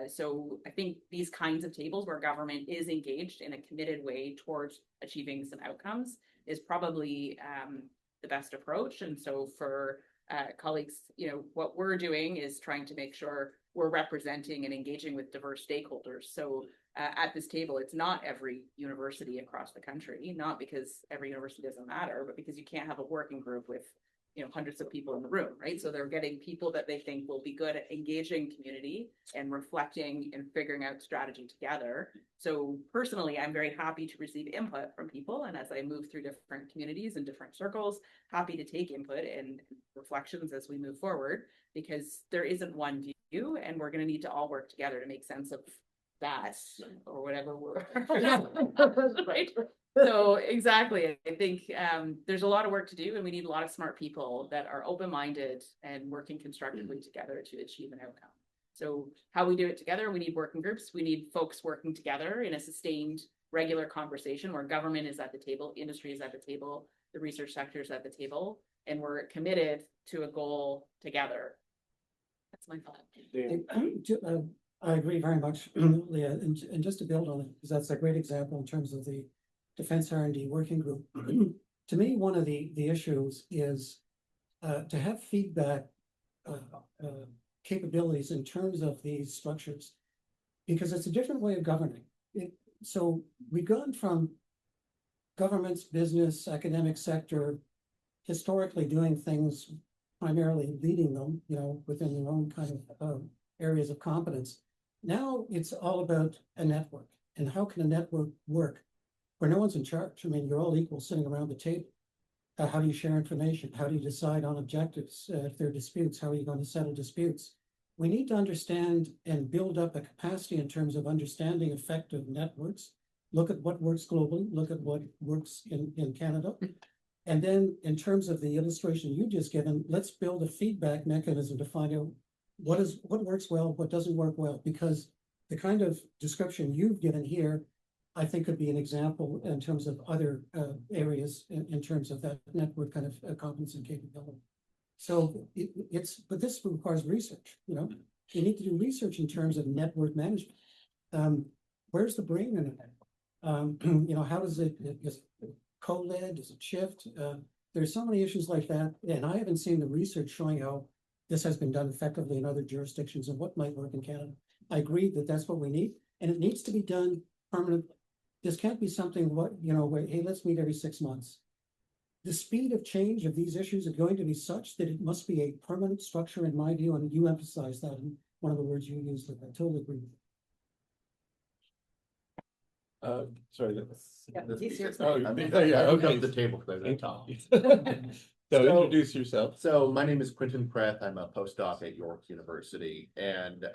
So I think these kinds of tables where government is engaged in a committed way towards achieving some outcomes is probably the best approach. And so for colleagues, what we're doing is trying to make sure we're representing and engaging with diverse stakeholders. So at this table, it's not every university across the country, not because every university doesn't matter, but because you can't have a working group with hundreds of people in the room, right? So they're getting people that they think will be good at engaging community and reflecting and figuring out strategy together. So personally, I'm very happy to receive input from people. And as I move through different communities and different circles, happy to take input and reflections as we move forward, because there isn't one view, and we're going to need to all work together to make sense of that, or whatever we're right. So exactly, I think there's a lot of work to do, and we need a lot of smart people that are open-minded and working constructively together to achieve an outcome. So how we do it together, we need working groups. We need folks working together in a sustained, regular conversation where government is at the table, industry is at the table, the research sector is at the table, and we're committed to a goal together. That's my thought.
I agree very much, Leah, and just to build on it, because that's a great example in terms of the Defense R&D Working Group. To me, one of the issues is to have feedback capabilities in terms of these structures, because it's a different way of governing. So we've gone from governments, business, academic sector, historically doing things, primarily leading them, within their own kind of areas of competence. Now it's all about a network, and how can a network work where no one's in charge? I mean, you're all equal sitting around the table. How do you share information? How do you decide on objectives? If there are disputes, how are you going to settle disputes? We need to understand and build up a capacity in terms of understanding effective networks. Look at what works globally, look at what works in Canada. And then in terms of the illustration you just given, let's build a feedback mechanism to find out what works well, what doesn't work well, because the kind of description you've given here, I think, could be an example in terms of other areas in terms of that network kind of competence and capability. So but this requires research. You need to do research in terms of network management. Where's the brain in it? How does it, is it co-led, does it shift? There's so many issues like that, and I haven't seen the research showing how this has been done effectively in other jurisdictions and what might work in Canada. I agree that that's what we need, and it needs to be done permanently. This can't be something where, hey, let's meet every 6 months. The speed of change of these issues are going to be such that it must be a permanent structure, in my view, and you emphasize that in one of the words you used. I totally agree with you.
Sorry.
He's here.
Okay.
The table because I talk.
So introduce yourself.
So my name is Quentin Preth. I'm a postdoc at York University, and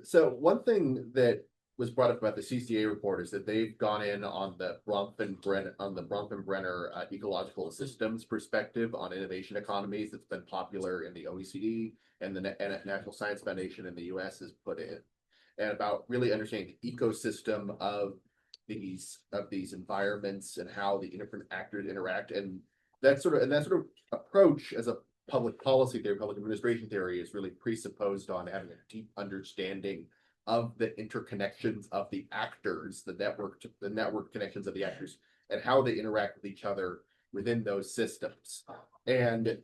so one thing that was brought up about the CCA report is that they've gone in on the Bronfenbrenner ecological systems perspective on innovation economies that's been popular in the OECD and the National Science Foundation in the US has put in, and about really understanding the ecosystem of these environments and how the different actors interact, and that sort of approach as a public policy theory, public administration theory, is really presupposed on having a deep understanding of the interconnections of the actors, the network connections of the actors, and how they interact with each other within those systems. And it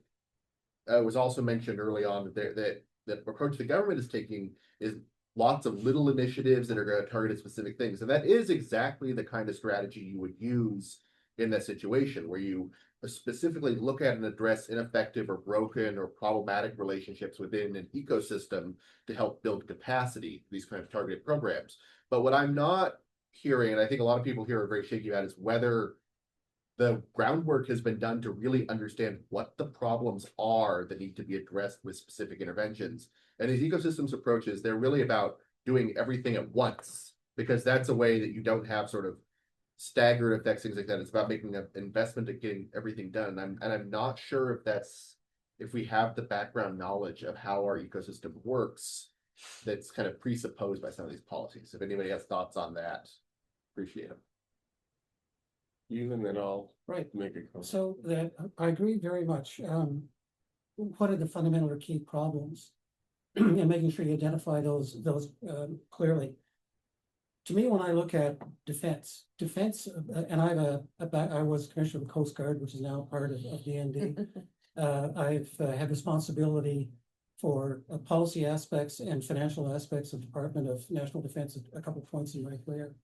was also mentioned early on that the approach the government is taking is lots of little initiatives that are going to target specific things. And that is exactly the kind of strategy you would use in that situation, where you specifically look at and address ineffective or broken or problematic relationships within an ecosystem to help build capacity, these kind of targeted programs. But what I'm not hearing, and I think a lot of people here are very shaky about, is whether the groundwork has been done to really understand what the problems are that need to be addressed with specific interventions. And these ecosystems approaches, they're really about doing everything at once, because that's a way that you don't have sort of staggered effects, things like that. It's about making an investment to getting everything done. And I'm not sure if we have the background knowledge of how our ecosystem works that's kind of presupposed by some of these policies. If anybody has thoughts on that, appreciate them.
You and then I'll
Right.
make a comment.
So that I agree very much. What are the fundamental or key problems? And making sure you identify those clearly. To me, when I look at defense, and I was commissioner of the Coast Guard, which is now part of DND. I've had responsibility for policy aspects and financial aspects of Department of National Defense at a couple of points in my career.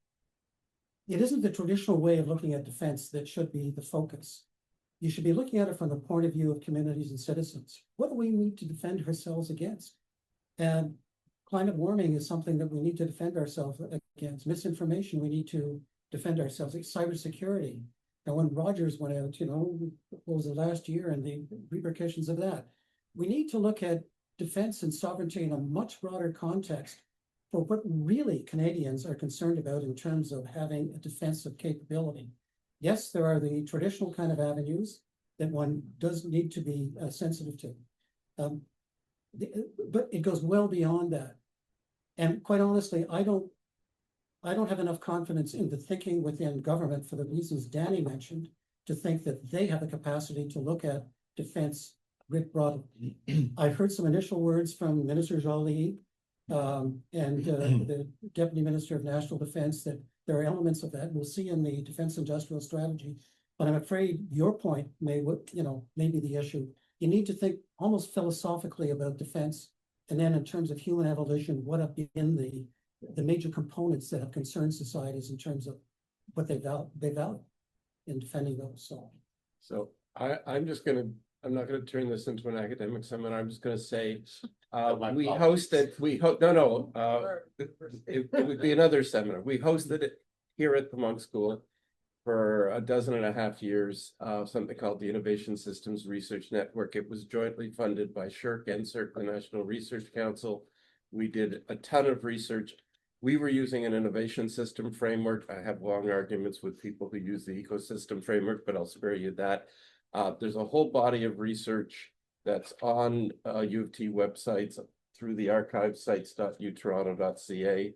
It isn't the traditional way of looking at defense that should be the focus. You should be looking at it from the point of view of communities and citizens. What do we need to defend ourselves against? And climate warming is something that we need to defend ourselves against. Misinformation, we need to defend ourselves. Cybersecurity. And when Rogers went out, what was it last year, and the repercussions of that. We need to look at defense and sovereignty in a much broader context for what really Canadians are concerned about in terms of having a defensive capability. Yes, there are the traditional kind of avenues that one does need to be sensitive to. But it goes well beyond that. And quite honestly, I don't have enough confidence in the thinking within government, for the reasons Danny mentioned, to think that they have the capacity to look at defense writ broadly. I've heard some initial words from Minister Joly and the Deputy Minister of National Defense that there are elements of that we'll see in the Defense Industrial Strategy. But I'm afraid your point may be the issue. You need to think almost philosophically about defense, and then in terms of human evolution, what have been the major components that have concerned societies in terms of what they value in defending those.
So I'm not gonna turn this into an academic seminar. I'm just gonna say, it would be another seminar. We hosted it here at the Monk School for 12.5 years, something called the Innovation Systems Research Network. It was jointly funded by SSHRC and CERC, the National Research Council. We did a ton of research. We were using an innovation system framework. I have long arguments with people who use the ecosystem framework, but I'll spare you that. There's a whole body of research that's on U of T websites through the archive sites.utoronto.ca.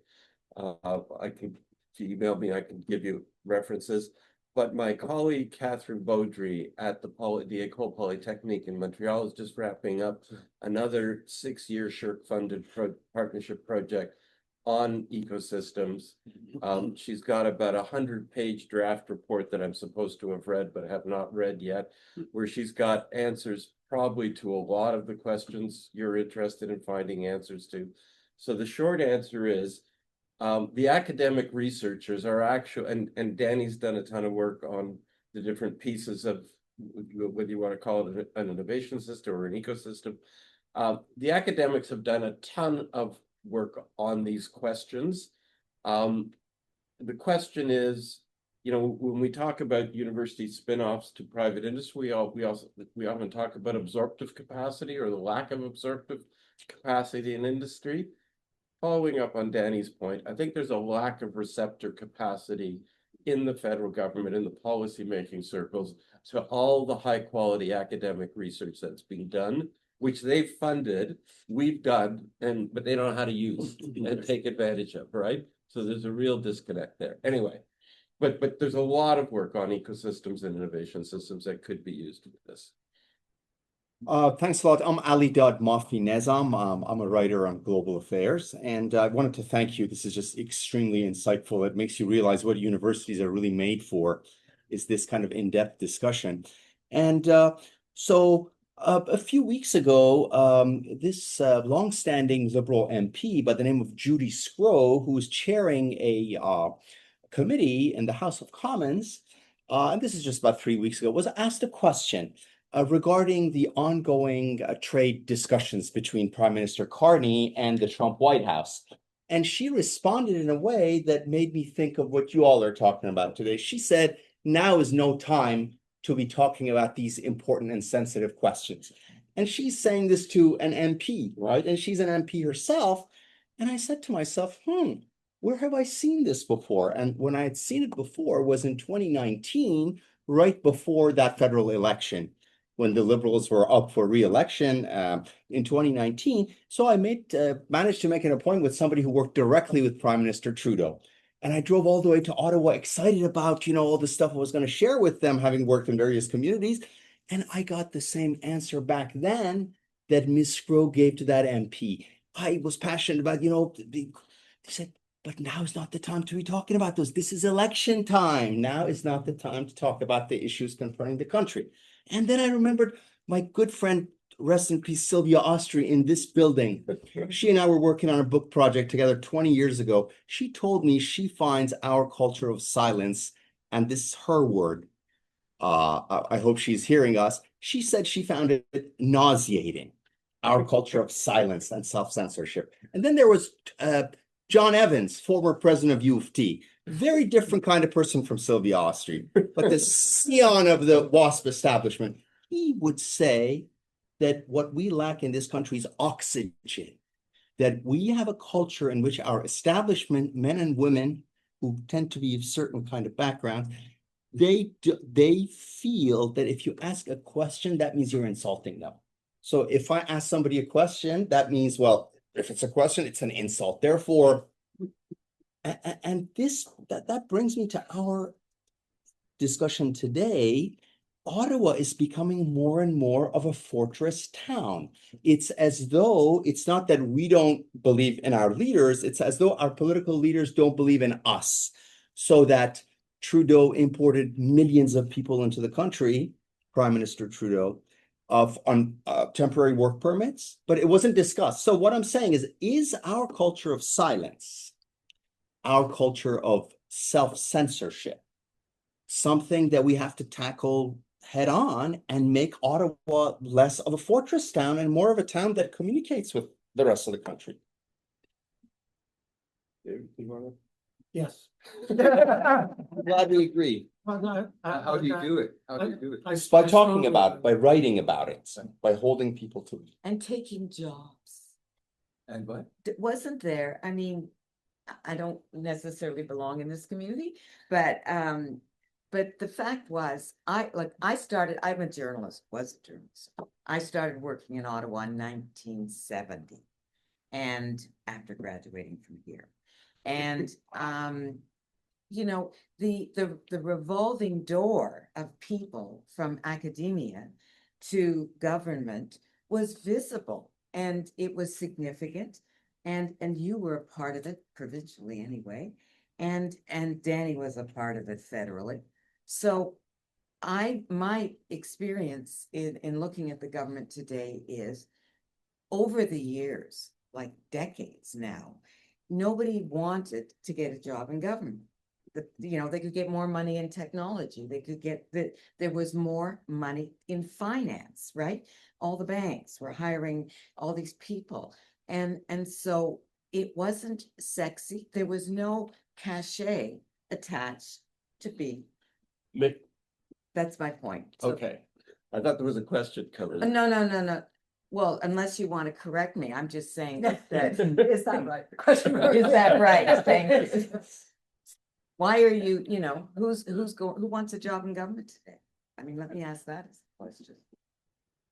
If you email me, I can give you references. But my colleague, Catherine Baudry at the École Polytechnique in Montreal is just wrapping up another 6-year SSHRC-funded partnership project on ecosystems. She's got about 100-page draft report that I'm supposed to have read, but have not read yet, where she's got answers probably to a lot of the questions you're interested in finding answers to. So the short answer is, the academic researchers are and Danny's done a ton of work on the different pieces of, whether you want to call it an innovation system or an ecosystem. The academics have done a ton of work on these questions. The question is, when we talk about university spin-offs to private industry, we often talk about absorptive capacity or the lack of absorptive capacity in industry. Following up on Danny's point, I think there's a lack of receptor capacity in the federal government, in the policymaking circles, to all the high quality academic research that's being done, which they've funded, we've done, but they don't know how to use and take advantage of, right? So there's a real disconnect there. Anyway, but there's a lot of work on ecosystems and innovation systems that could be used with this.
Thanks a lot. I'm Ali Dad Mafi Nezam. I'm a writer on global affairs, and I wanted to thank you. This is just extremely insightful. It makes you realize what universities are really made for is this kind of in-depth discussion. And so a few weeks ago, this longstanding Liberal MP by the name of Judy Scrow, who was chairing a committee in the House of Commons, and this is just about 3 weeks ago, was asked a question regarding the ongoing trade discussions between Prime Minister Carney and the Trump White House. And she responded in a way that made me think of what you all are talking about today. She said, now is no time to be talking about these important and sensitive questions. And she's saying this to an MP, right? And she's an MP herself. And I said to myself, where have I seen this before? And when I had seen it before was in 2019, right before that federal election, when the Liberals were up for re-election in 2019. So I managed to make an appointment with somebody who worked directly with Prime Minister Trudeau. And I drove all the way to Ottawa, excited about, all the stuff I was going to share with them, having worked in various communities. And I got the same answer back then that Ms. Scrow gave to that MP. I was passionate about, they said, but now is not the time to be talking about those. This is election time. Now is not the time to talk about the issues confronting the country. And then I remembered my good friend, rest in peace, Sylvia Austri, in this building. She and I were working on a book project together 20 years ago. She told me she finds our culture of silence, and this is her word. I hope she's hearing us. She said she found it nauseating, our culture of silence and self-censorship. And then there was John Evans, former president of U of T. Very different kind of person from Sylvia Austri, but the scion of the WASP establishment. He would say that what we lack in this country is oxygen, that we have a culture in which our establishment, men and women who tend to be of certain kind of background, they feel that if you ask a question, that means you're insulting them. So if I ask somebody a question, that means, well, if it's a question, it's an insult. Therefore, and that brings me to our discussion today. Ottawa is becoming more and more of a fortress town. It's as though it's not that we don't believe in our leaders, it's as though our political leaders don't believe in us. So that Trudeau imported millions of people into the country, Prime Minister Trudeau, on temporary work permits, but it wasn't discussed. So what I'm saying is our culture of silence, our culture of self-censorship, something that we have to tackle head on and make Ottawa less of a fortress town and more of a town that communicates with the rest of the country?
Yes.
Glad we agree.
How do you do it? How do you do it?
By talking about it, by writing about it, by holding people to it.
And taking jobs.
And what?
Wasn't there, I mean, I don't necessarily belong in this community, but the fact was, I'm a journalist, was a journalist. I started working in Ottawa in 1970, and after graduating from here. And the revolving door of people from academia to government was visible, and it was significant, and you were a part of it provincially anyway, and Danny was a part of it federally. So my experience in looking at the government today is, over the years, like decades now, nobody wanted to get a job in government. They could get more money in technology. They could get there was more money in finance, right? All the banks were hiring all these people. And so it wasn't sexy. There was no cachet attached to be. That's my point. So,
Okay, I thought there was a question coming.
No. Well, unless you want to correct me, I'm just saying that.
Is that right?
Is that right? Thank you. Why are you, who wants a job in government today? I mean, let me ask that as a question.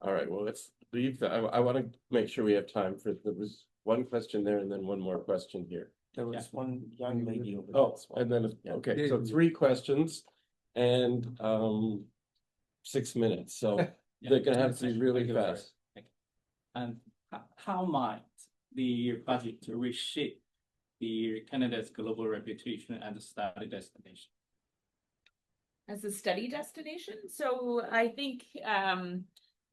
All right, well, let's leave. I want to make sure we have time for, there was one question there and then one more question here.
There was one young lady over there.
Oh, and then, okay, so 3 questions and 6 minutes, so they're gonna have to be really fast.
And how might the budget reshape Canada's global reputation and study destination?
As a study destination, so I think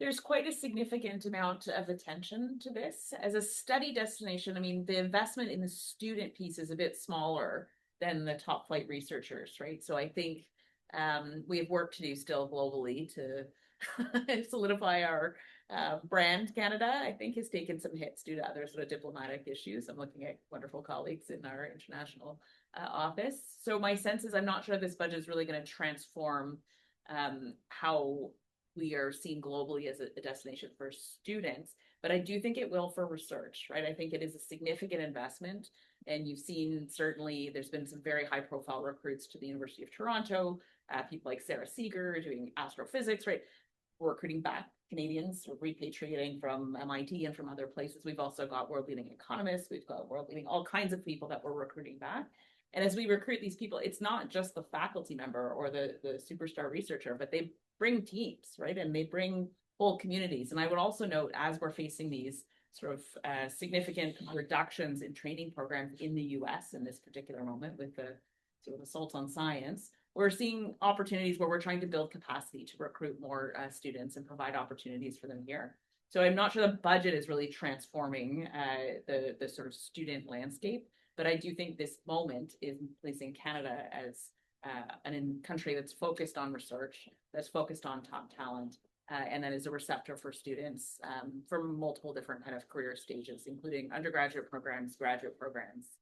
there's quite a significant amount of attention to this. As a study destination, I mean, the investment in the student piece is a bit smaller than the top flight researchers, right? So I think we have work to do still globally to solidify our brand. Canada, I think, has taken some hits due to other sort of diplomatic issues. I'm looking at wonderful colleagues in our international office. So my sense is I'm not sure this budget is really going to transform how we are seen globally as a destination for students, but I do think it will for research, right? I think it is a significant investment, and you've seen certainly there's been some very high profile recruits to the University of Toronto, people like Sarah Seeger doing astrophysics, right? We're recruiting back Canadians, we're repatriating from MIT and from other places. We've also got world leading economists, we've got world leading all kinds of people that we're recruiting back. And as we recruit these people, it's not just the faculty member or the superstar researcher, but they bring teams, right? And they bring whole communities. And I would also note, as we're facing these sort of significant reductions in training programs in the US in this particular moment with the sort of assault on science, we're seeing opportunities where we're trying to build capacity to recruit more students and provide opportunities for them here. So I'm not sure the budget is really transforming the sort of student landscape, but I do think this moment is placing Canada as a country that's focused on research, that's focused on top talent, and that is a receptor for students from multiple different kind of career stages, including undergraduate programs, graduate programs,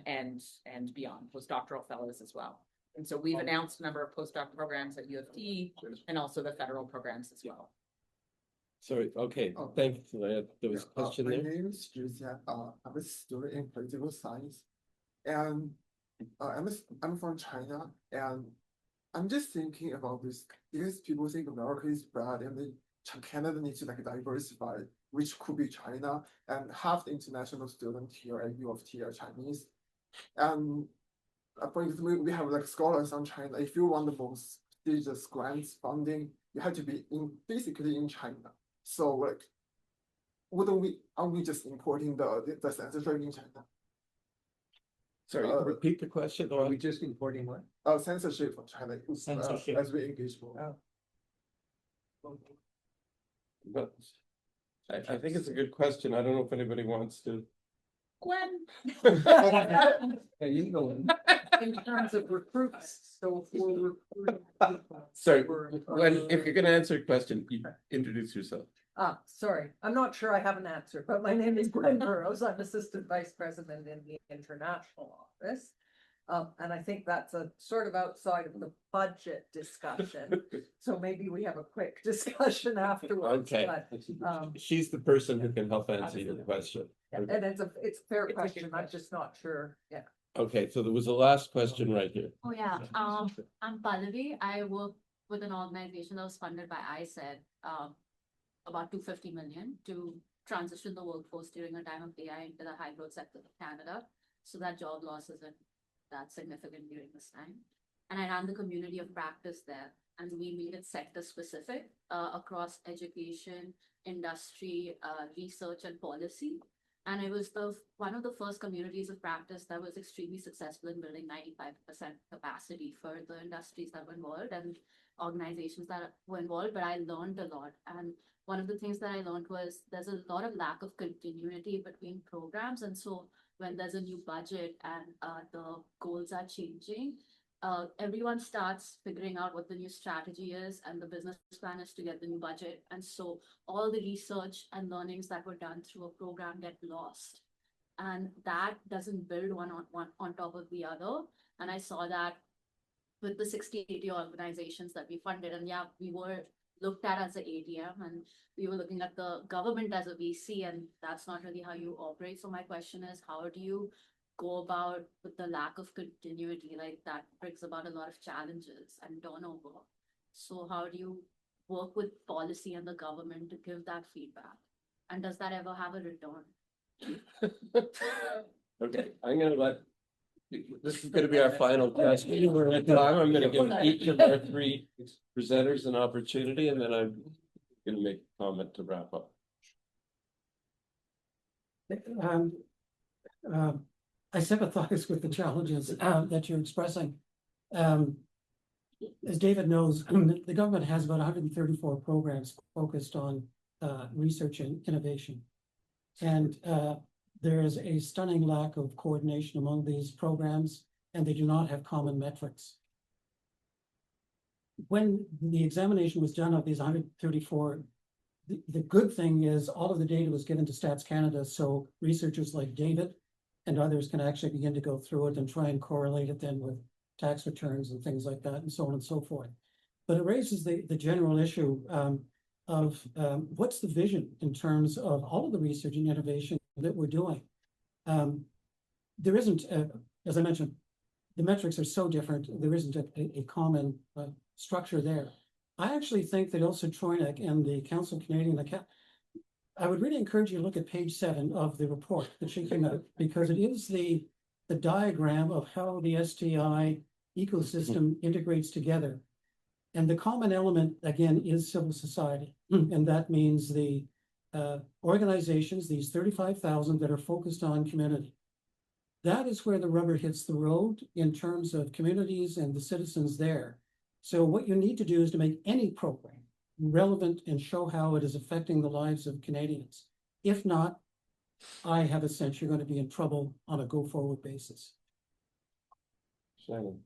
and beyond, postdoctoral fellows as well. And so we've announced a number of postdoc programs at U of T and also the federal programs as well.
Sorry, okay, thank you for that. There was a question there.
My name is Josiah. I'm a student in political science, and I'm from China, and I'm just thinking about this because people think America is bad, and then Canada needs to like diversify, which could be China, and half the international students here at U of T are Chinese, and for example, we have like scholars on China. If you want the most prestigious grants funding, you have to be basically in China. So like, aren't we just importing the censorship in China?
Sorry, repeat the question.
Are we just importing what?
Censorship from China.
Censorship.
As we engage more.
But I think it's a good question. I don't know if anybody wants to.
Gwen.
Hey, you go in.
In terms of recruits, so for recruiting.
Sorry, Gwen, if you're going to answer a question, you introduce yourself.
Sorry, I'm not sure I have an answer, but my name is Gwen Burrows. I'm Assistant Vice President in the International Office. And I think that's a sort of outside of the budget discussion. So maybe we have a quick discussion afterwards.
Okay.
But,
She's the person who can help answer your question.
yeah, and it's a fair question. I'm just not sure. Yeah.
Okay, so there was a last question right here.
Oh, yeah. I'm Pallavi. I work with an organization that was funded by ISED, about 250 million to transition the workforce during a time of AI into the high growth sector of Canada. So that job loss isn't that significant during this time. And I ran the community of practice there, and we made it sector specific across education, industry, research, and policy. And it was one of the first communities of practice that was extremely successful in building 95% capacity for the industries that were involved and organizations that were involved. But I learned a lot. And one of the things that I learned was there's a lot of lack of continuity between programs. And so when there's a new budget and the goals are changing, everyone starts figuring out what the new strategy is, and the business plan is to get the new budget. And so all the research and learnings that were done through a program get lost. And that doesn't build one on top of the other. And I saw that with the 60, 80 organizations that we funded. And yeah, we were looked at as an ADM, and we were looking at the government as a VC, and that's not really how you operate. So my question is, how do you go about with the lack of continuity? Like, that brings about a lot of challenges and turnover. So how do you work with policy and the government to give that feedback? And does that ever have a return?
Okay, I'm going to let, this is going to be our final question. We're at time. I'm going to give each of our three presenters an opportunity, and then I'm going to make a comment to wrap up.
I sympathize with the challenges that you're expressing. as David knows, the government has about 134 programs focused on research and innovation. And there is a stunning lack of coordination among these programs, and they do not have common metrics. When the examination was done of these 134, the good thing is all of the data was given to Stats Canada, so researchers like David and others can actually begin to go through it and try and correlate it then with tax returns and things like that, and so on and so forth. But it raises the general issue of what's the vision in terms of all of the research and innovation that we're doing. There isn't, as I mentioned, the metrics are so different, there isn't a common structure there. I actually think that Ilse Troinek and the Council of Canadian Account, I would really encourage you to look at page 7 of the report that she came out, because it is the diagram of how the STI ecosystem integrates together. And the common element, again, is civil society. And that means the organizations, these 35,000 that are focused on community. That is where the rubber hits the road in terms of communities and the citizens there. So what you need to do is to make any program relevant and show how it is affecting the lives of Canadians. If not, I have a sense you're going to be in trouble on a go-forward basis.
Shannon.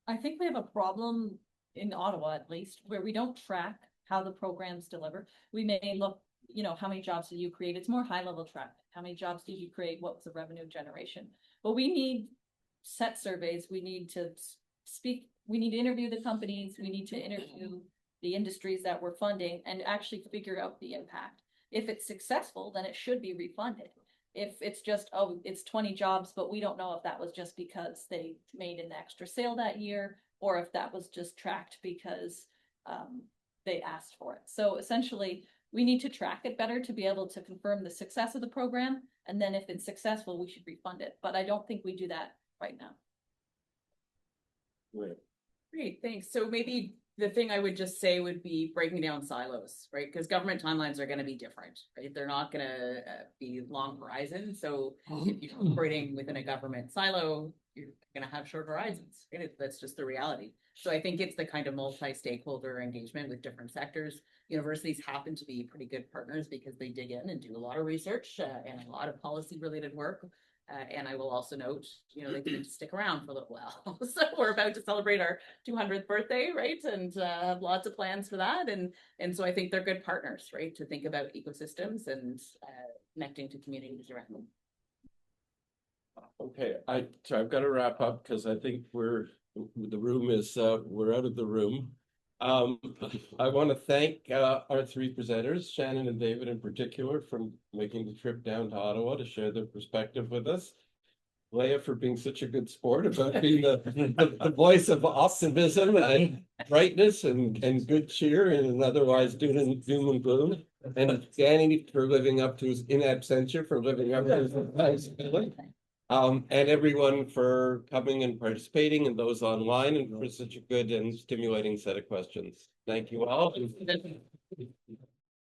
I think we have a problem in Ottawa, at least, where we don't track how the programs deliver. We may look, you know, how many jobs did you create? It's more high-level tracking. How many jobs did you create? What was the revenue generation? But we need set surveys. We need to speak. We need to interview the companies. We need to interview the industries that we're funding and actually figure out the impact. If it's successful, then it should be refunded. If it's just, oh, it's 20 jobs, but we don't know if that was just because they made an extra sale that year, or if that was just tracked because they asked for it. So essentially, we need to track it better to be able to confirm the success of the program. And then if it's successful, we should refund it. But I don't think we do that right now.
Great, thanks. So maybe the thing I would just say would be breaking down silos, right? Because government timelines are going to be different, right? They're not going to be long horizon. So if you're operating within a government silo, you're going to have short horizons. Right? That's just the reality. So I think it's the kind of multi-stakeholder engagement with different sectors. Universities happen to be pretty good partners because they dig in and do a lot of research and a lot of policy-related work. And I will also note, you know, they didn't stick around for a little while. So we're about to celebrate our 200th birthday, right? And have lots of plans for that. And so I think they're good partners, right? To think about ecosystems and connecting to communities around them.
Okay, so I've got to wrap up because I think we're out of the room. I want to thank our 3 presenters, Shannon and David in particular, for making the trip down to Ottawa to share their perspective with us. Leah for being such a good sport about being the voice of optimism and brightness and good cheer in an otherwise doom and gloom. And Danny for living up to his in absentia, for living up to his nice feeling. And everyone for coming and participating, and those online, and for such a good and stimulating set of questions. Thank you all.